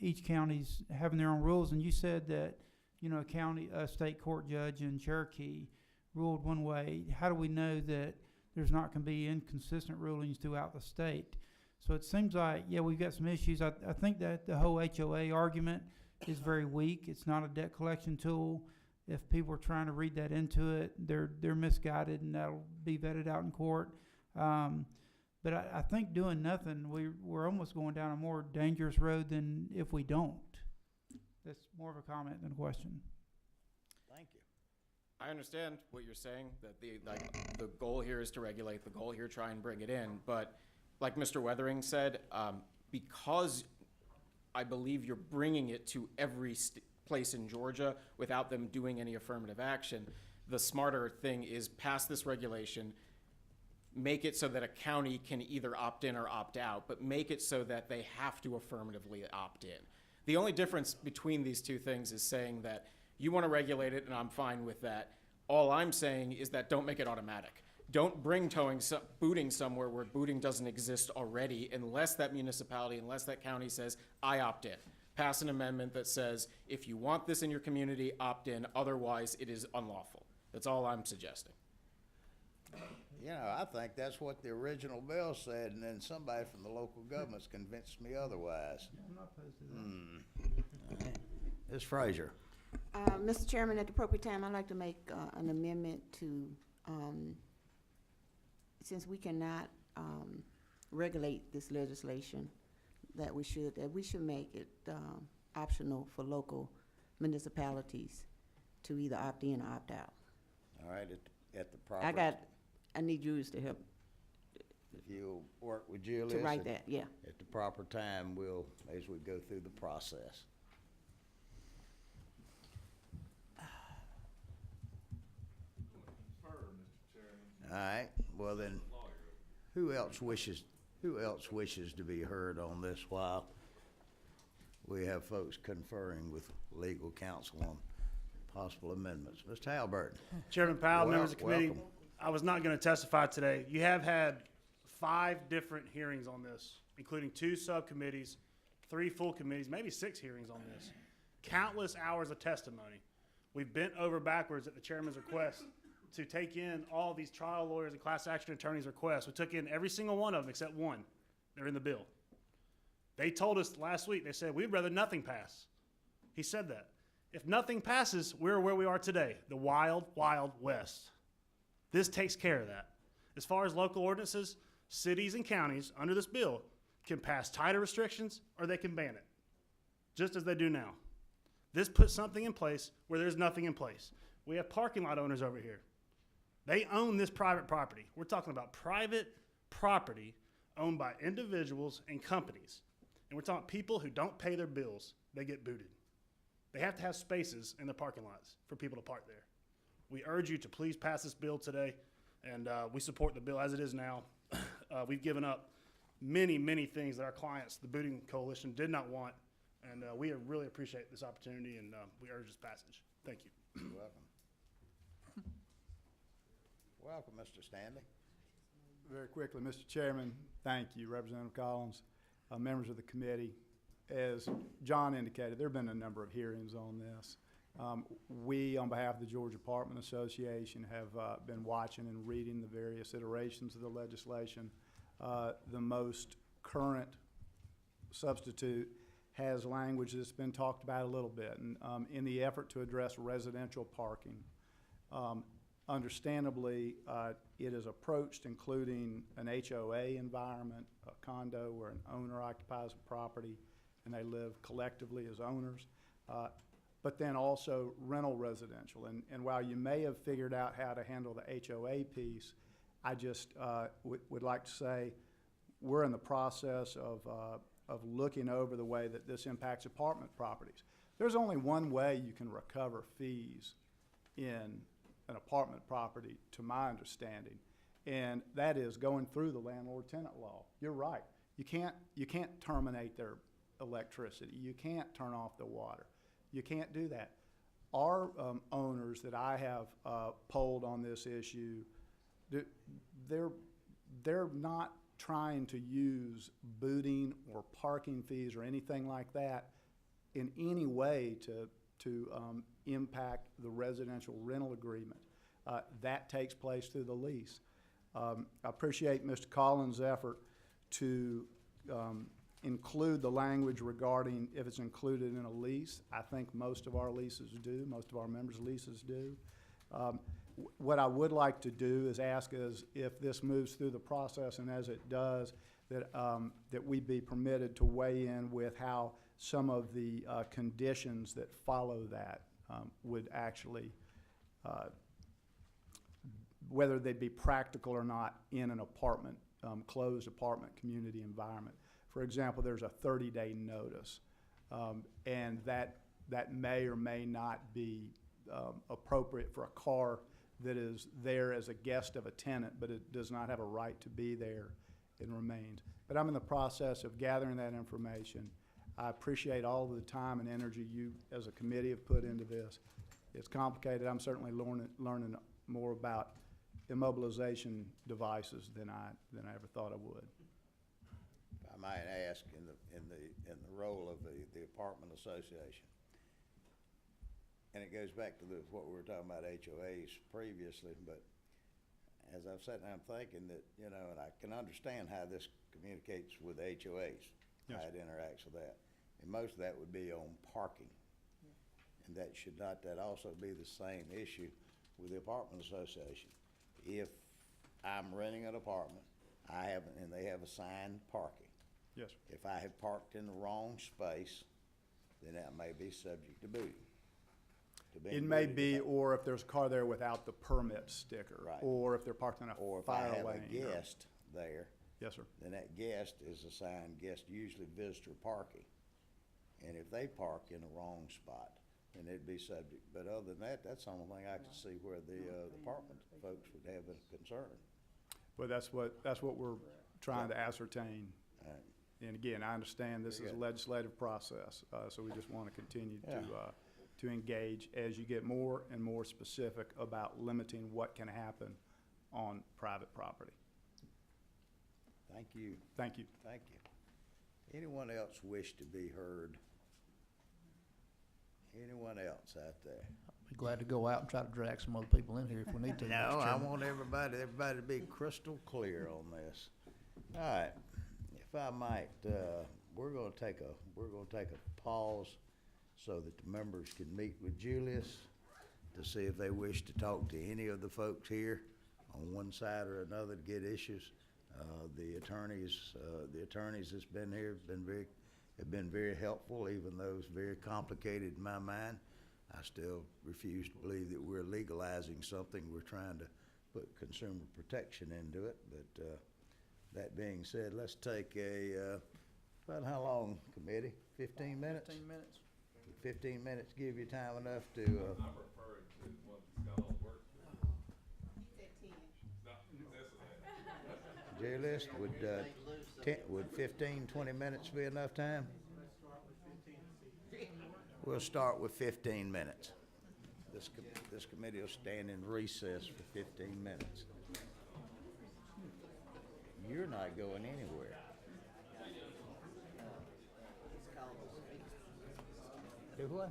each county's having their own rules. And you said that, you know, a state court judge in Cherokee ruled one way. How do we know that there's not going to be inconsistent rulings throughout the state? So it seems like, yeah, we've got some issues. I think that the whole HOA argument is very weak. It's not a debt collection tool. If people are trying to read that into it, they're misguided, and that'll be vetted out in court. But I think doing nothing, we're almost going down a more dangerous road than if we don't. That's more of a comment than a question. Thank you. I understand what you're saying, that the goal here is to regulate, the goal here try and bring it in, but like Mr. Weathering said, because I believe you're bringing it to every place in Georgia without them doing any affirmative action, the smarter thing is pass this regulation, make it so that a county can either opt in or opt out, but make it so that they have to affirmatively opt in. The only difference between these two things is saying that you want to regulate it and I'm fine with that. All I'm saying is that don't make it automatic. Don't bring booting somewhere where booting doesn't exist already unless that municipality, unless that county says, I opt in. Pass an amendment that says, if you want this in your community, opt in, otherwise it is unlawful. That's all I'm suggesting. You know, I think that's what the original bill said, and then somebody from the local government's convinced me otherwise. I'm not opposed to that. Ms. Frazier. Mr. Chairman, at the appropriate time, I'd like to make an amendment to, since we cannot regulate this legislation, that we should make it optional for local municipalities to either opt in or opt out. All right, at the proper. I need Julius to help. If you'll work with Julius. To write that, yeah. At the proper time, as we go through the process. All right, well then, who else wishes to be heard on this while we have folks conferring with legal counsel on possible amendments? Mr. Halliburton. Chairman Powell, members of the committee, welcome. I was not going to testify today. You have had 5 different hearings on this, including 2 subcommittees, 3 full committees, maybe 6 hearings on this. Countless hours of testimony. We've bent over backwards at the chairman's request to take in all these trial lawyers and class action attorneys' requests. We took in every single one of them except one. They're in the bill. They told us last week, they said, we'd rather nothing pass. He said that. If nothing passes, we're where we are today, the wild, wild west. This takes care of that. As far as local ordinances, cities and counties under this bill can pass tighter restrictions or they can ban it, just as they do now. This puts something in place where there's nothing in place. We have parking lot owners over here. They own this private property. We're talking about private property owned by individuals and companies. And we're talking people who don't pay their bills. They get booted. They have to have spaces in the parking lots for people to park there. We urge you to please pass this bill today, and we support the bill as it is now. We've given up many, many things that our clients, the Booting Coalition, did not want, and we really appreciate this opportunity, and we urge this passage. Thank you. You're welcome. Welcome, Mr. Stanley. Very quickly, Mr. Chairman, thank you, Representative Collins, members of the committee. As John indicated, there have been a number of hearings on this. We, on behalf of the Georgia Apartment Association, have been watching and reading the various iterations of the legislation. The most current substitute has language that's been talked about a little bit, and in the effort to address residential parking. Understandably, it is approached including an HOA environment, a condo where an owner occupies a property and they live collectively as owners, but then also rental residential. And while you may have figured out how to handle the HOA piece, I just would like to say we're in the process of looking over the way that this impacts apartment properties. There's only one way you can recover fees in an apartment property, to my understanding, and that is going through the landlord-tenant law. You're right. You can't terminate their electricity. You can't turn off the water. You can't do that. Our owners that I have polled on this issue, they're not trying to use booting or parking fees or anything like that in any way to impact the residential rental agreement. That takes place through the lease. I appreciate Mr. Collins' effort to include the language regarding if it's included in a lease. I think most of our leases do, most of our members' leases do. What I would like to do is ask is if this moves through the process, and as it does, that, that we be permitted to weigh in with how some of the conditions that follow that would actually, whether they'd be practical or not in an apartment, closed apartment community environment. For example, there's a 30-day notice, and that may or may not be appropriate for a car that is there as a guest of a tenant, but it does not have a right to be there and remains. But I'm in the process of gathering that information. I appreciate all of the time and energy you as a committee have put into this. It's complicated. I'm certainly learning more about immobilization devices than I ever thought I would. If I might ask, in the role of the apartment association, and it goes back to what we were talking about HOAs previously, but as I've sat there, I'm thinking that, you know, and I can understand how this communicates with HOAs, Yes. how it interacts with that. And most of that would be on parking. And that should not, that also be the same issue with the apartment association. If I'm renting an apartment, and they have assigned parking. Yes. If I have parked in the wrong space, then that may be subject to booting. It may be, or if there's a car there without the permit sticker. Right. Or if they're parked in a Or if fire I have lane. a guest there, Yes, sir. then that guest is assigned guest, usually visitor parking. And if they park in the wrong spot, then it'd be subject. But other than that, that's the only thing I can see where the apartment folks would have a concern. But that's what we're trying to ascertain. All right. And again, I understand this Very is a good. legislative process, so we just want to continue Yeah. to engage as you get more and more specific about limiting what can happen on private property. Thank you. Thank you. Thank you. Anyone else wish to be heard? Anyone else out there? Be glad to go out and try to drag some other people in here if we need to. Mr. No, I Chairman. want everybody to be crystal clear on this. All right, if I might, we're gonna take a pause so that the members can meet with Julius to see if they wish to talk to any of the folks here on one side or another to get issues. The attorneys that's been here have been very helpful, even though it's very complicated in my mind. I still refuse to believe that we're legalizing something. We're trying to put consumer protection into it. But that being said, let's take about how long, committee? 15 minutes? 15 minutes. 15 minutes give you time enough to, I'm referring to one that's got all the work. Julius, would 15, 20 minutes be enough time? We'll start with 15 minutes. This committee will stand in recess for 15 minutes. You're not going anywhere. Do what?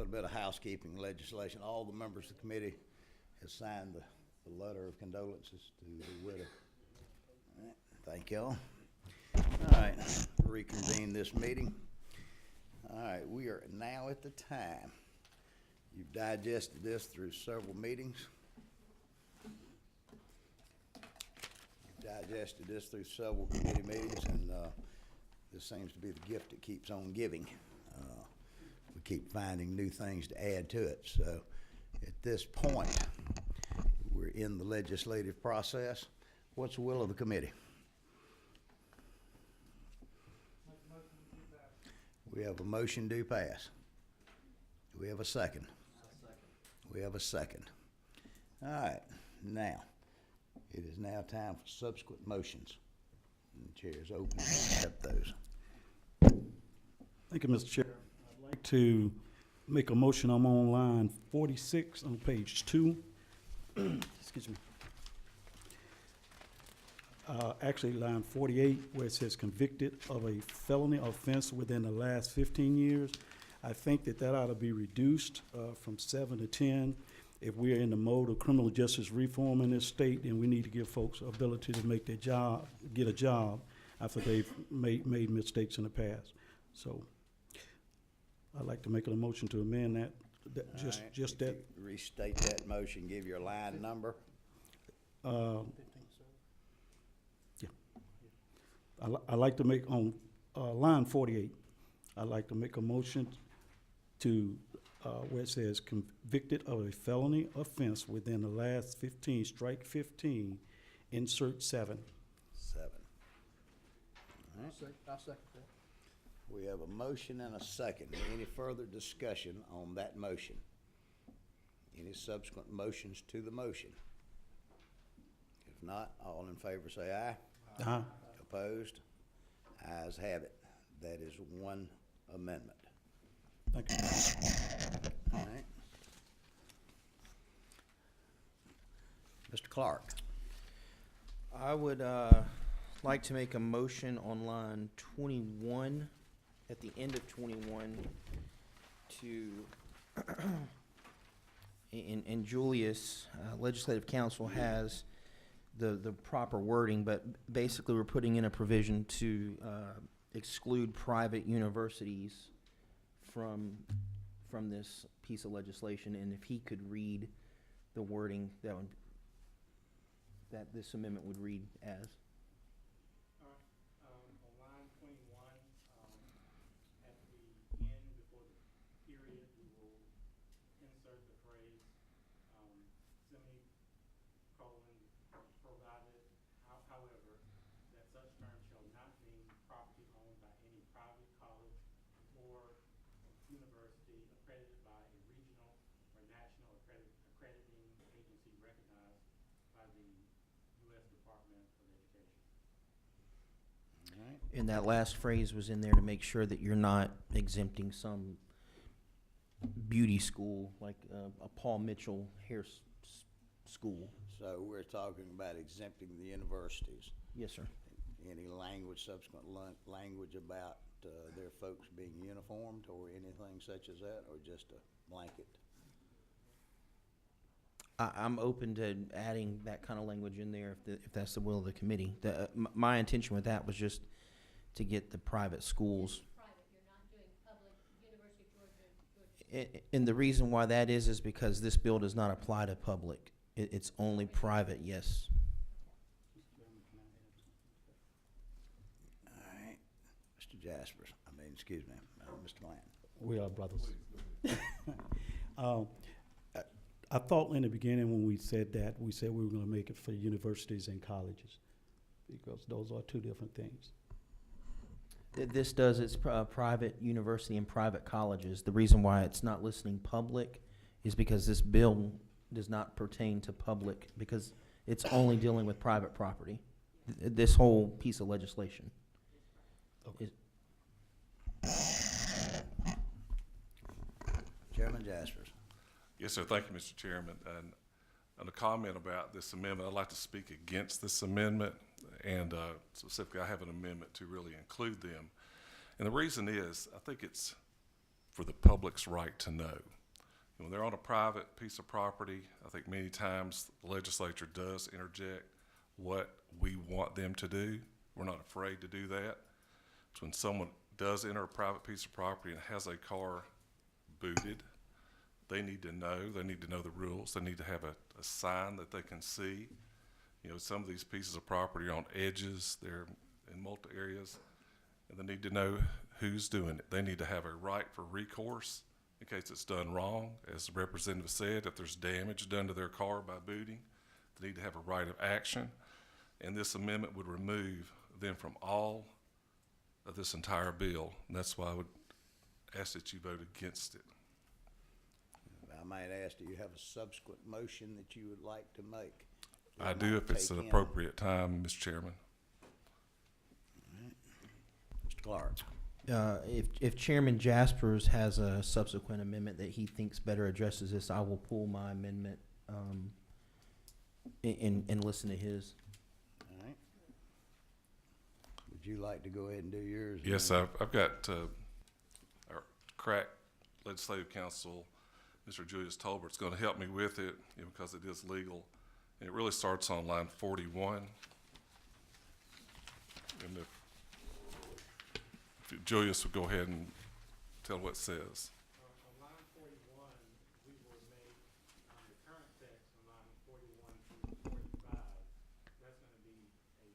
little bit of housekeeping legislation. All the members of the committee have signed the letter of condolences to the widow. All right, thank y'all. All right, reconvene this meeting. All right, we are now at the time. You've digested this through several meetings. You've digested this through several committee meetings, and this seems to be the gift that keeps on giving. We keep finding new things to add to it. So at this point, we're in the legislative process. What's the will of the committee? We have a motion to pass. Do we have a second? We have a second. All right, now, it is now time for subsequent motions. And the chair is open to accept those. Thank you, Mr. Chair. I'd like to make a motion. I'm on line 46 on page 2. Excuse me. Actually, line 48, where it says convicted of a felony offense within the last 15 years. I think that ought to be reduced from 7 to 10. If we are in the mode of criminal justice reform in this state, then we need to give folks ability to make their job, get a job after they've made mistakes in the past. So I'd like to make a motion to amend that, just If that. you restate that motion, give your line number. I like to make on line 48, I'd like to make a motion to where it says convicted of a felony offense within the last 15, strike 15, insert 7. 7. All right. I'll second that. We have a motion and a second. Any further discussion on that motion? Any subsequent motions to the motion? If not, all in favor say aye. Aye. Opposed? Ayes have it. That is one amendment. Thank you. All right. Mr. Clark. I would like to make a motion on line 21, at the end of 21, to, and Julius, Legislative Council has the proper wording, but basically we're putting in a provision to exclude private universities from this piece of legislation, and if he could read the wording, that this amendment would read as. On line 21, at the end, before the period, we will insert the phrase, semicolon, provided, however, that such terms shall not mean property owned by any private college or university accredited by a regional or national accrediting agency recognized by the U.S. Department of Education. All right. And that last phrase was in there to make sure that you're not exempting some beauty school, like a Paul Mitchell hair school. So we're talking about exempting the universities. Yes, sir. Any language, subsequent language about their folks being uniformed or anything such as that, or just a blanket? I'm open to adding that kind of language in there if that's the will of the committee. My intention with that was just to get the private schools. Private, you're not doing public, University of Georgia. And the reason why that is because this bill does not apply to public. It's only private, yes. All right. Mr. Jaspers, excuse me, Mr. Bland. We are brothers. I thought in the beginning when we said that, we said we were going to make it for universities and colleges, because those are two different things. This does, it's private university and private colleges. The reason why it's not listing public is because this bill does not pertain to public, because it's only dealing with private property. This whole piece of legislation. Okay. Chairman Jaspers. Yes, sir. Thank you, Mr. Chairman. And on a comment about this amendment, I'd like to speak against this amendment, and specifically, I have an amendment to really include them. And the reason is, I think it's for the public's right to know. When they're on a private piece of property, I think many times the legislature does interject what we want them to do. We're not afraid to do that. So when someone does enter a private piece of property and has a car booted, they need to know the rules. They need to have a sign that they can see. You know, some of these pieces of property are on edges, they're in multi areas, and they need to know who's doing it. They need to have a right for recourse in case it's done wrong. As the representative said, if there's damage done to their car by booting, they need to have a right of action. And this amendment would remove them from all of this entire bill. And that's why I would ask that you vote against it. I might ask, do you have a subsequent motion that you would like to make? I do if it's an appropriate time, Mr. Chairman. Mr. Clark. If Chairman Jaspers has a subsequent amendment that he thinks better addresses this, I will pull my amendment and listen to his. All right. Would you like to go ahead and do yours? Yes, I've got our crack legislative counsel, Mr. Julius Tolbert's going to help me with it, you know, because it is legal. And it really starts on line 41. And if Julius would go ahead and tell what it says. On line 41, we will make the current text from line 41 through 45. That's going to be a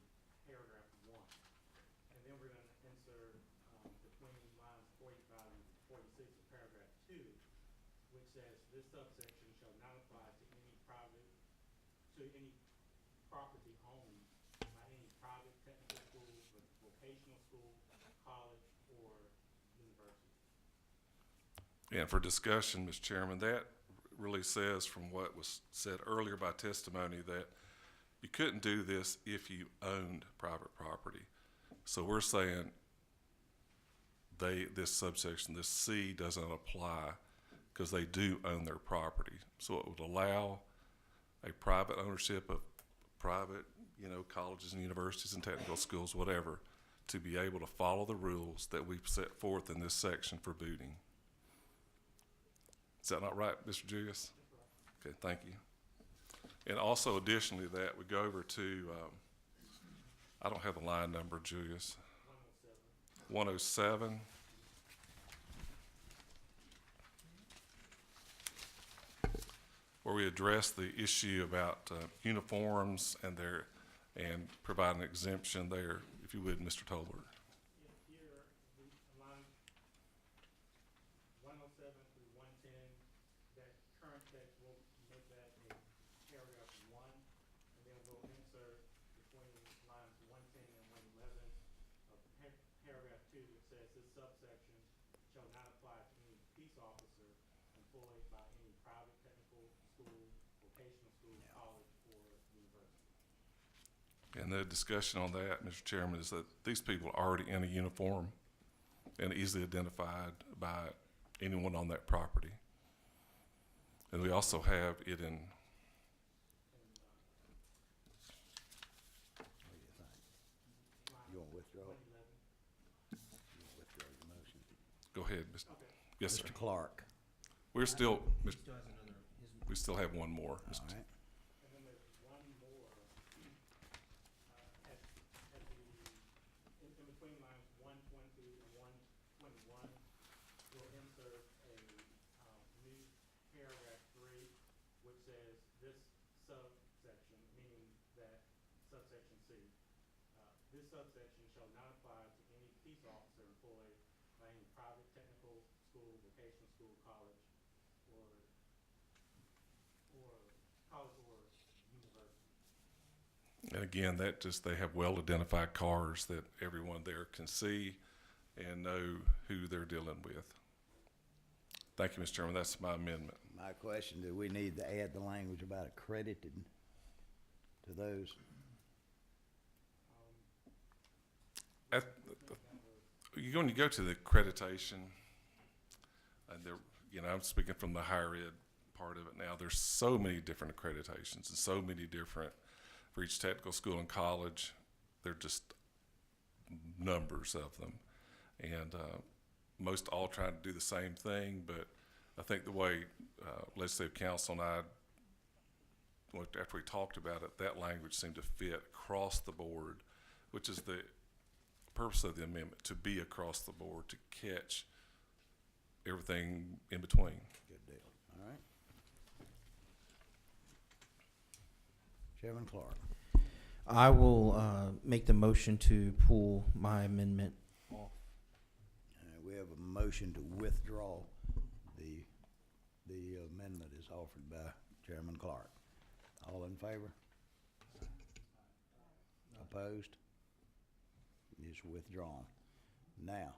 paragraph 1. And then we're going to insert between lines 45 and 46 a paragraph 2, which says this subsection shall not apply to any any property owned by any private technical school, vocational school, college, or university. And for discussion, Mr. Chairman, that really says from what was said earlier by testimony that you couldn't do this if you owned private property. So we're saying this subsection, this C doesn't apply because they do own their property. So it would allow a private ownership of private, you know, colleges and universities and technical schools, whatever, to be able to follow the rules that we've set forth in this section for booting. Is that not right, Mr. Julius? Okay, thank you. And also additionally to that, we go over to, I don't have the line number, Julius. 107. Where we address the issue about uniforms and provide an exemption there, if you would, Mr. Tolbert. Here, line 107 through 110, that current text will make that a paragraph 1, and then we'll insert between lines 110 and 111 a paragraph 2 that says this subsection shall not apply to any peace officer employed by any private technical school, vocational school, college, or university. And the discussion on that, Mr. Chairman, is that these people are already in a uniform and easily identified by anyone on that property. And we also have it in. What do you think? You want to withdraw? You want to withdraw your motion? Go ahead, Mr. Yes, sir. Mr. Clark. We're still, He still has another. we still have one more. All right. And then there's one more in between lines 120 and 121. We'll insert a new paragraph 3, which says this subsection, meaning that subsection C, this subsection shall not apply to any peace officer employed by any private technical school, vocational school, college, or university. And again, that just, they have well-identified cars that everyone there can see and know who they're dealing with. Thank you, Mr. Chairman. That's my amendment. My question, do we need to add the language about accredited to those? When you go to the accreditation, and there, you know, I'm speaking from the higher ed part of it now. There's so many different accreditations and so many different for each technical school and college. They're just numbers of them, and most all trying to do the same thing, but I think the way Legislative Council and I, after we talked about it, that language seemed to fit across the board, which is the purpose of the amendment, to be across the board, to catch everything in between. Good deal. All right. Chairman Clark. I will make the motion to pull my amendment off. We have a motion to withdraw. The amendment is offered by Chairman Clark. All in favor? Opposed? It's withdrawn. Now,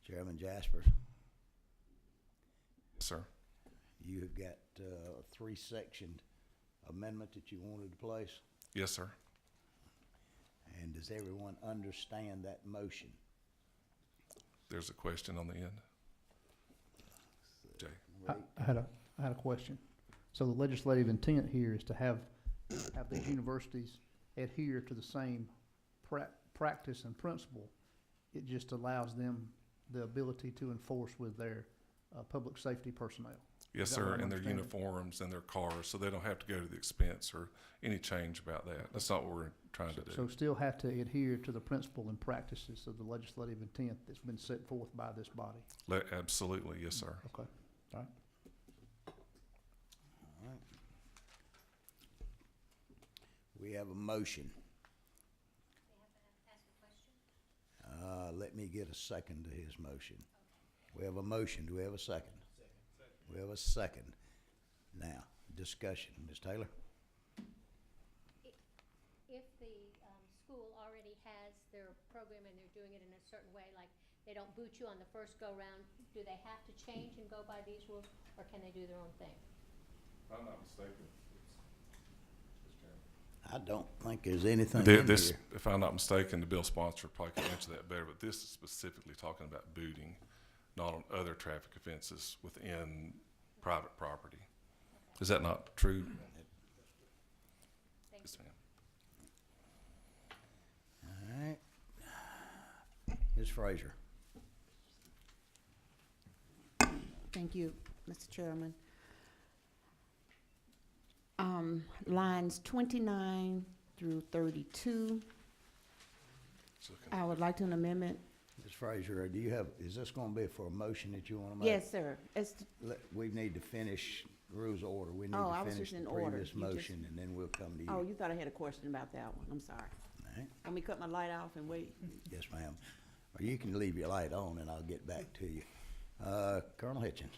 Chairman Jaspers. Sir. You have got a three-sectioned amendment that you wanted to place? Yes, sir. And does everyone understand that motion? There's a question on the end. Jay. I had a question. So the legislative intent here is to have these universities adhere to the same practice and principle. It just allows them the ability to enforce with their public safety personnel. Yes, sir, and their uniforms and their cars, so they don't have to go to the expense or any change about that. That's not what we're trying to do. So still have to adhere to the principle and practices of the legislative intent that's been set forth by this body. Absolutely, yes, sir. Okay, all right. All right. We have a motion. Let me get a second to his motion. We have a motion. Do we have a second? We have a second. Now, discussion. Ms. Taylor? If the school already has their program and they're doing it in a certain way, like they don't boot you on the first go-round, do they have to change and go by these rules, or can they do their own thing? If I'm not mistaken. I don't think there's anything in This, here. if I'm not mistaken, the bill sponsor probably can answer that better, but this is specifically talking about booting, not on other traffic offenses within private property. Is that not true? Yes, ma'am. All right. Ms. Frazier? Thank you, Mr. Chairman. Lines 29 through 32. I would like to an amendment. Ms. Frazier, do you have, is this gonna be for a motion that you wanna make? Yes, sir. We need to finish rules of order. We need Oh, I to was finish just the in order. previous You just- motion, and then we'll come to you. Oh, you thought I had a question about that one. I'm sorry. All right. Let me cut my light off and wait. Yes, ma'am. Or you can leave your light on, and I'll get back to you. Colonel Hitchens?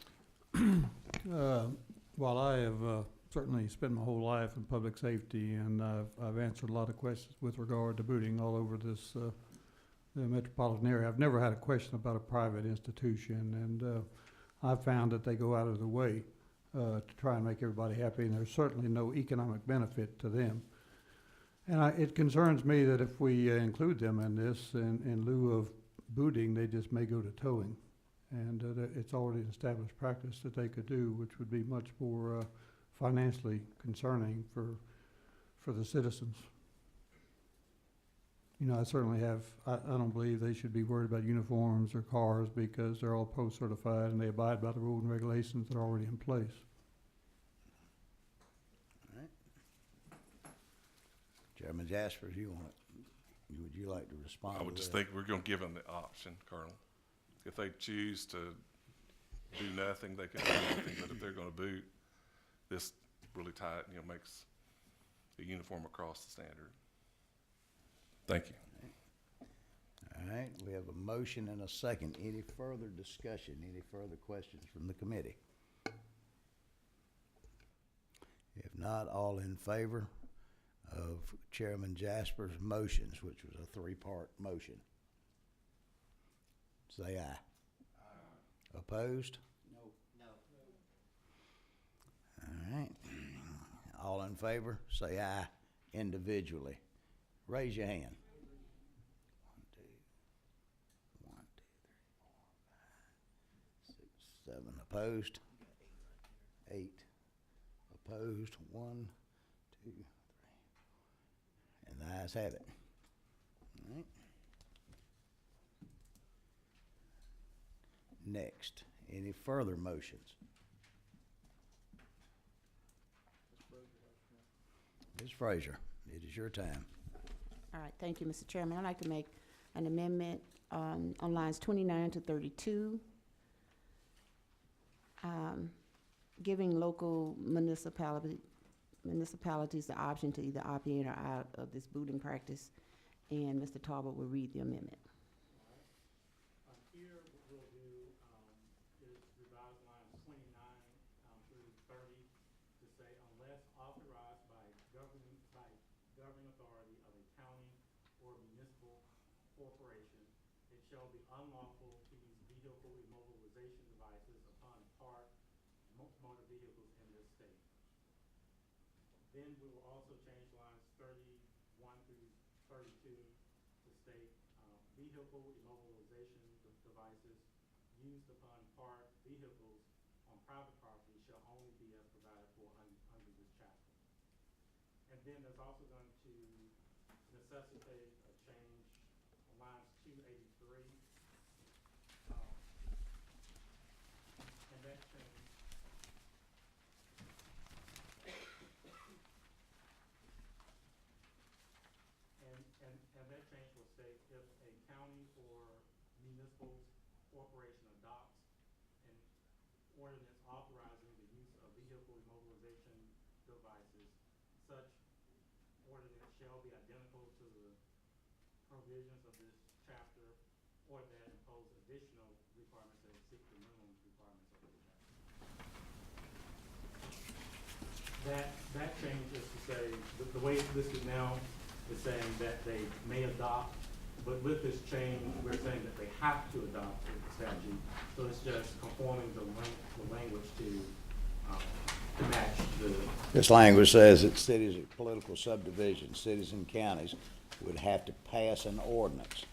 While I have certainly spent my whole life in public safety, and I've answered a lot of questions with regard to booting all over this the metropolitan area, I've never had a question about a private institution, and I've found that they go out of their way to try and make everybody happy, and there's certainly no economic benefit to them. And it concerns me that if we include them in this, in lieu of booting, they just may go to towing. And it's already an established practice that they could do, which would be much more financially concerning for the citizens. You know, I certainly have, I don't believe they should be worried about uniforms or cars because they're all post-certified and they abide by the rules and regulations that are already in place. All right. Chairman Jaspers, would you like to respond? I would just think we're gonna give them the option, Colonel. If they choose to do nothing, they can do nothing, but if they're gonna boot, this really tight, makes a uniform across the standard. Thank you. All right, we have a motion and a second. Any further discussion, any further questions from the committee? If not, all in favor of Chairman Jasper's motions, which was a three-part motion, say aye. Aye. Opposed? No. All right. All in favor, say aye individually. Raise your hand. 1, 2, 3, 4, 5, 6, 7. Opposed? 8. Opposed? 1, 2, 3. And the ayes have it. All right. next? Any further motions? Ms. Frazier, it is your time. All right, thank you, Mr. Chairman. I'd like to make an amendment on lines 29 to 32, giving local municipalities the option to either opt in or out of this booting practice, and Mr. Talbot will read the amendment. Here, what we'll do is revise lines 29 through 30 to say, unless authorized by governing authority of a county or municipal corporation, it shall be unlawful to use vehicle immobilization devices upon parked motor vehicles in this state. Then we will also change lines 31 through 32 to state vehicle immobilization devices used upon parked vehicles on private property shall only be as provided for under this chapter. And then there's also going to necessitate a change on lines 283. And that change and that change will state if a county or municipal corporation adopts an ordinance authorizing the use of vehicle immobilization devices, such ordinance shall be identical to the provisions of this chapter, or that impose additional requirements that exceed the minimum requirements of this chapter. That change is to say, the way it's listed now is saying that they may adopt, but with this change, we're saying that they have to adopt the statute. So it's just conforming the language to match the. This language says that cities or political subdivisions, cities and counties would have to pass an ordinance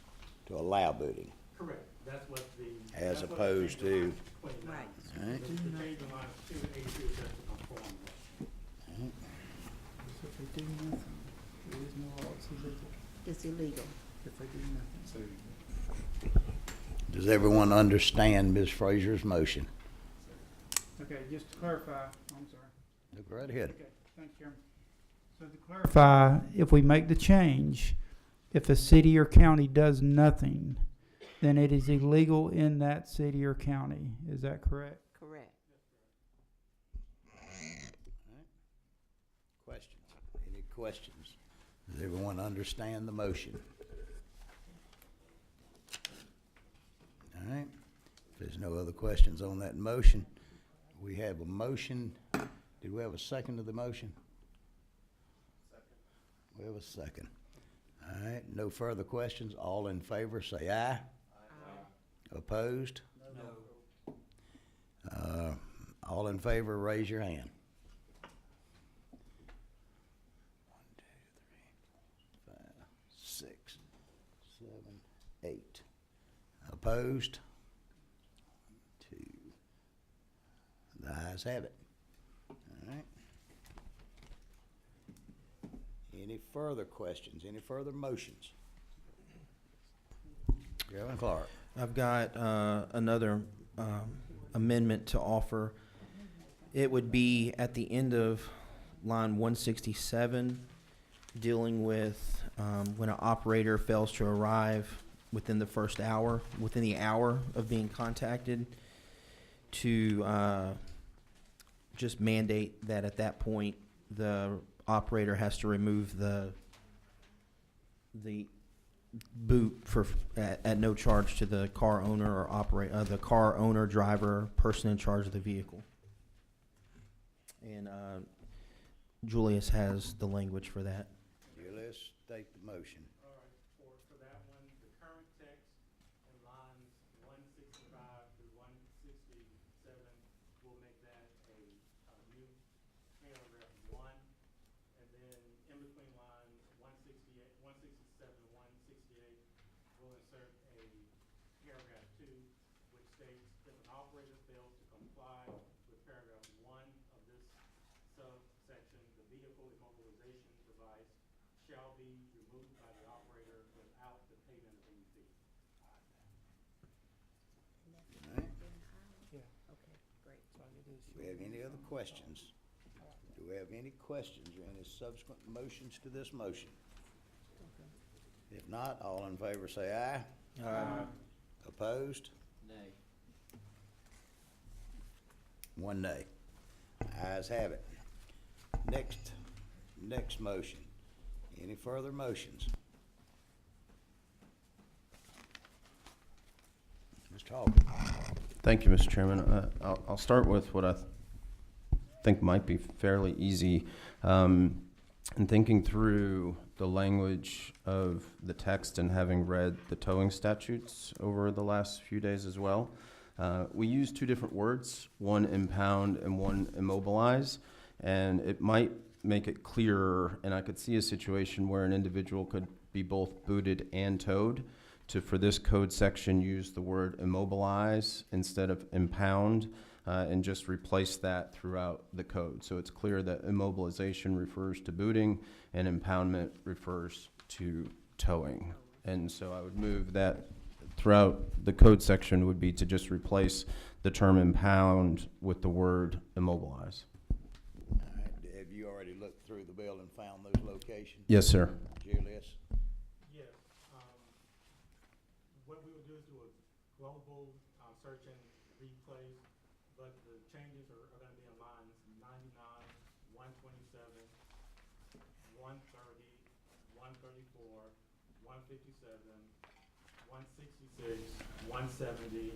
to allow booting. Correct. That's what the. As opposed to. Right. All right. The change in lines 2 to 82 is just to conform. So if they do nothing, there is no law, it's illegal. It's illegal. If they do nothing. Does everyone understand Ms. Frazier's motion? Okay, just to clarify, I'm sorry. Look right ahead. Okay, thank you, Chairman. So to clarify, if we make the change, if a city or county does nothing, then it is illegal in that city or county. Is that correct? Correct. Questions? Any questions? Does everyone understand the motion? All right. If there's no other questions on that motion, we have a motion. Did we have a second to the motion? Second. We have a second. All right. No further questions. All in favor, say aye. Aye. Opposed? No. All in favor, raise your hand. 1, 2, 3, 4, 5, 6, 7, 8. Opposed? 2. The ayes have it. All right. Any further questions? Any further motions? Gavin Clark. I've got another amendment to offer. It would be at the end of line 167, dealing with when an operator fails to arrive within the first hour, within the hour of being contacted, to just mandate that at that point the operator has to remove the boot for at no charge to the car owner or the car owner, driver, person in charge of the vehicle. And Julius has the language for that. Julius, state the motion. All right, for that one, the current text in lines 165 through 167 will make that a new paragraph 1, and then in between lines 167, 168, we'll insert a paragraph 2, which states if an operator fails to comply with paragraph 1 of this subsection, the vehicle immobilization device shall be removed by the operator without the payment of any fee. All right. Do we have any other questions? Do we have any questions or any subsequent motions to this motion? If not, all in favor say aye. Aye. Opposed? Nay. One nay. Ayes have it. Next motion. Any further motions? Mr. Hawkins. Thank you, Mr. Chairman. I'll start with what I think might be fairly easy. In thinking through the language of the text and having read the towing statutes over the last few days as well, we use two different words, one impound and one immobilize, and it might make it clearer, and I could see a situation where an individual could be both booted and towed, to, for this code section, use the word immobilize instead of impound, and just replace that throughout the code. So it's clear that immobilization refers to booting and impoundment refers to towing. And so I would move that throughout the code section would be to just replace the term impound with the word immobilize. All right. Have you already looked through the bill and found those locations? Yes, sir. Julius? Yes, what we would do is do a global search and replace, but the changes are gonna be in lines 99, 127, 130, 134, 157, 166, 170,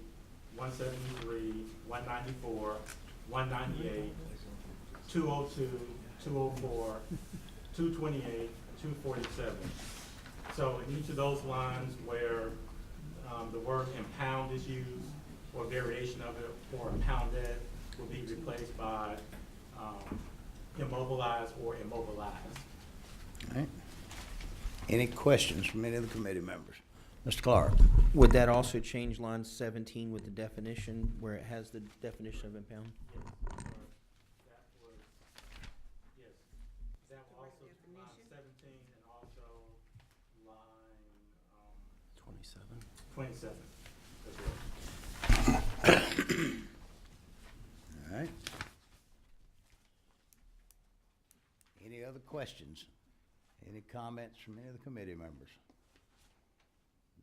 173, 194, 198, 202, 204, 228, 247. So in each of those lines where the word impound is used, or variation of it, or impounded, will be replaced by immobilized or immobilized. All right. Any questions from any of the committee members? Mr. Clark? Would that also change line 17 with the definition, where it has the definition of impound? That was, yes, that will also line 17 and also line 27. 27 as well. All right. Any other questions? Any comments from any of the committee members?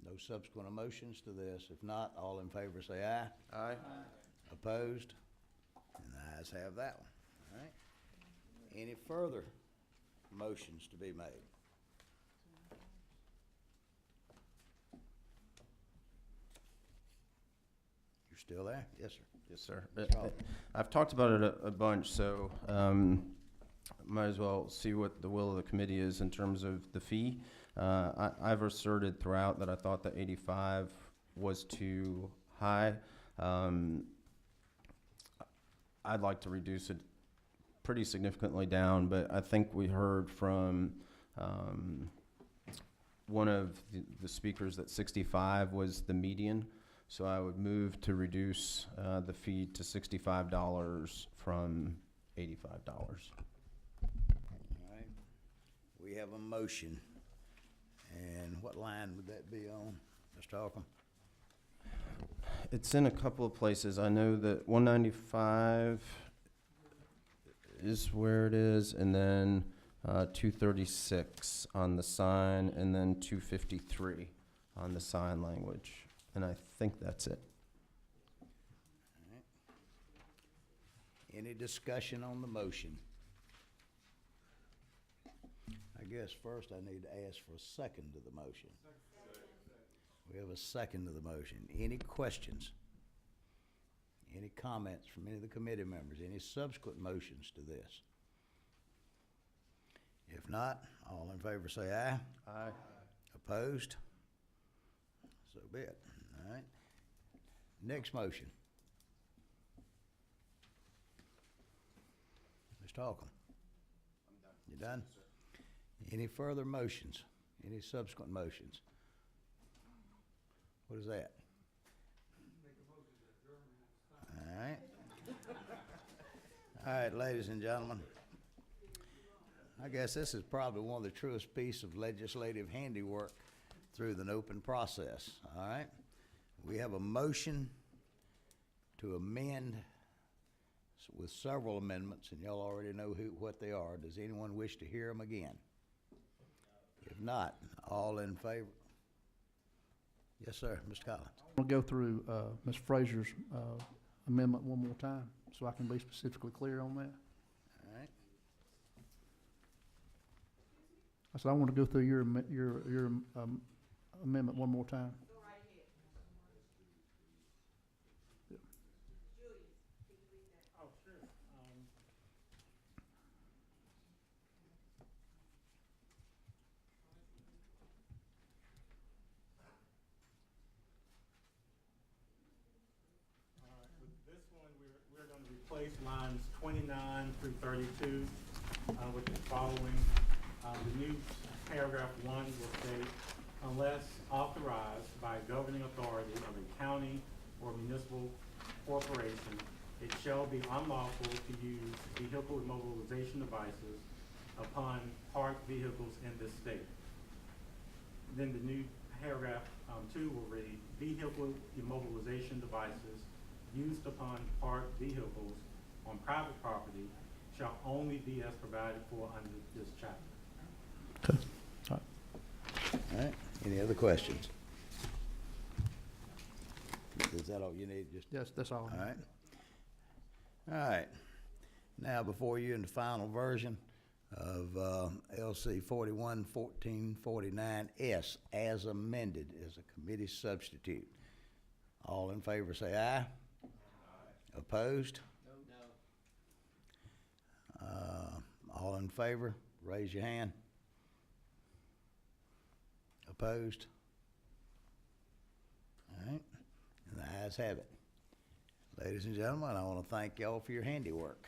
No subsequent emotions to this. If not, all in favor say aye. Aye. Opposed? And the ayes have that one. All right. Any further motions to be made? You're still there? Yes, sir. Yes, sir. Mr. Hawkins. I've talked about it a bunch, so might as well see what the will of the committee is in terms of the fee. I've asserted throughout that I thought that 85 was too high. I'd like to reduce it pretty significantly down, but I think we heard from one of the speakers that 65 was the median. So I would move to reduce the fee to $65 from $85. All right. We have a motion. And what line would that be on, Mr. Holcomb? It's in a couple of places. I know that 195 is where it is, and then 236 on the sign, and then 253 on the sign language. And I think that's it. All right. Any discussion on the motion? I guess first I need to ask for a second to the motion. We have a second to the motion. Any questions? Any comments from any of the committee members? Any subsequent motions to this? If not, all in favor say aye. Aye. Opposed? So be it. All right. Next motion. Mr. Holcomb? You done? Any further motions? Any subsequent motions? What is that? All right. All right, ladies and gentlemen. I guess this is probably one of the truest pieces of legislative handiwork through the open process. All right. We have a motion to amend with several amendments, and y'all already know what they are. Does anyone wish to hear them again? If not, all in favor? Yes, sir, Mr. Collins. We'll go through, Ms. Frazier's, amendment one more time, so I can be specifically clear on that. All right. I said, I want to go through your amendment one more time. Oh, sure. All right, with this one, we're going to replace lines 29 through 32 with the following. The new paragraph 1 will state, unless authorized by a governing authority of a county or municipal corporation, it shall be unlawful to use vehicle immobilization devices upon parked vehicles in this state. Then the new paragraph 2 will read, vehicle immobilization devices used upon parked vehicles on private property shall only be as provided for under this chapter. All right, any other questions? Is that all you need, just? Yes, that's all. All right. All right. Now, before you in the final version of LC 41-1449S as amended as a committee substitute. All in favor say aye. Aye. Opposed? No. All in favor, raise your hand. Opposed? All right, and the ayes have it. Ladies and gentlemen, I want to thank y'all for your handiwork.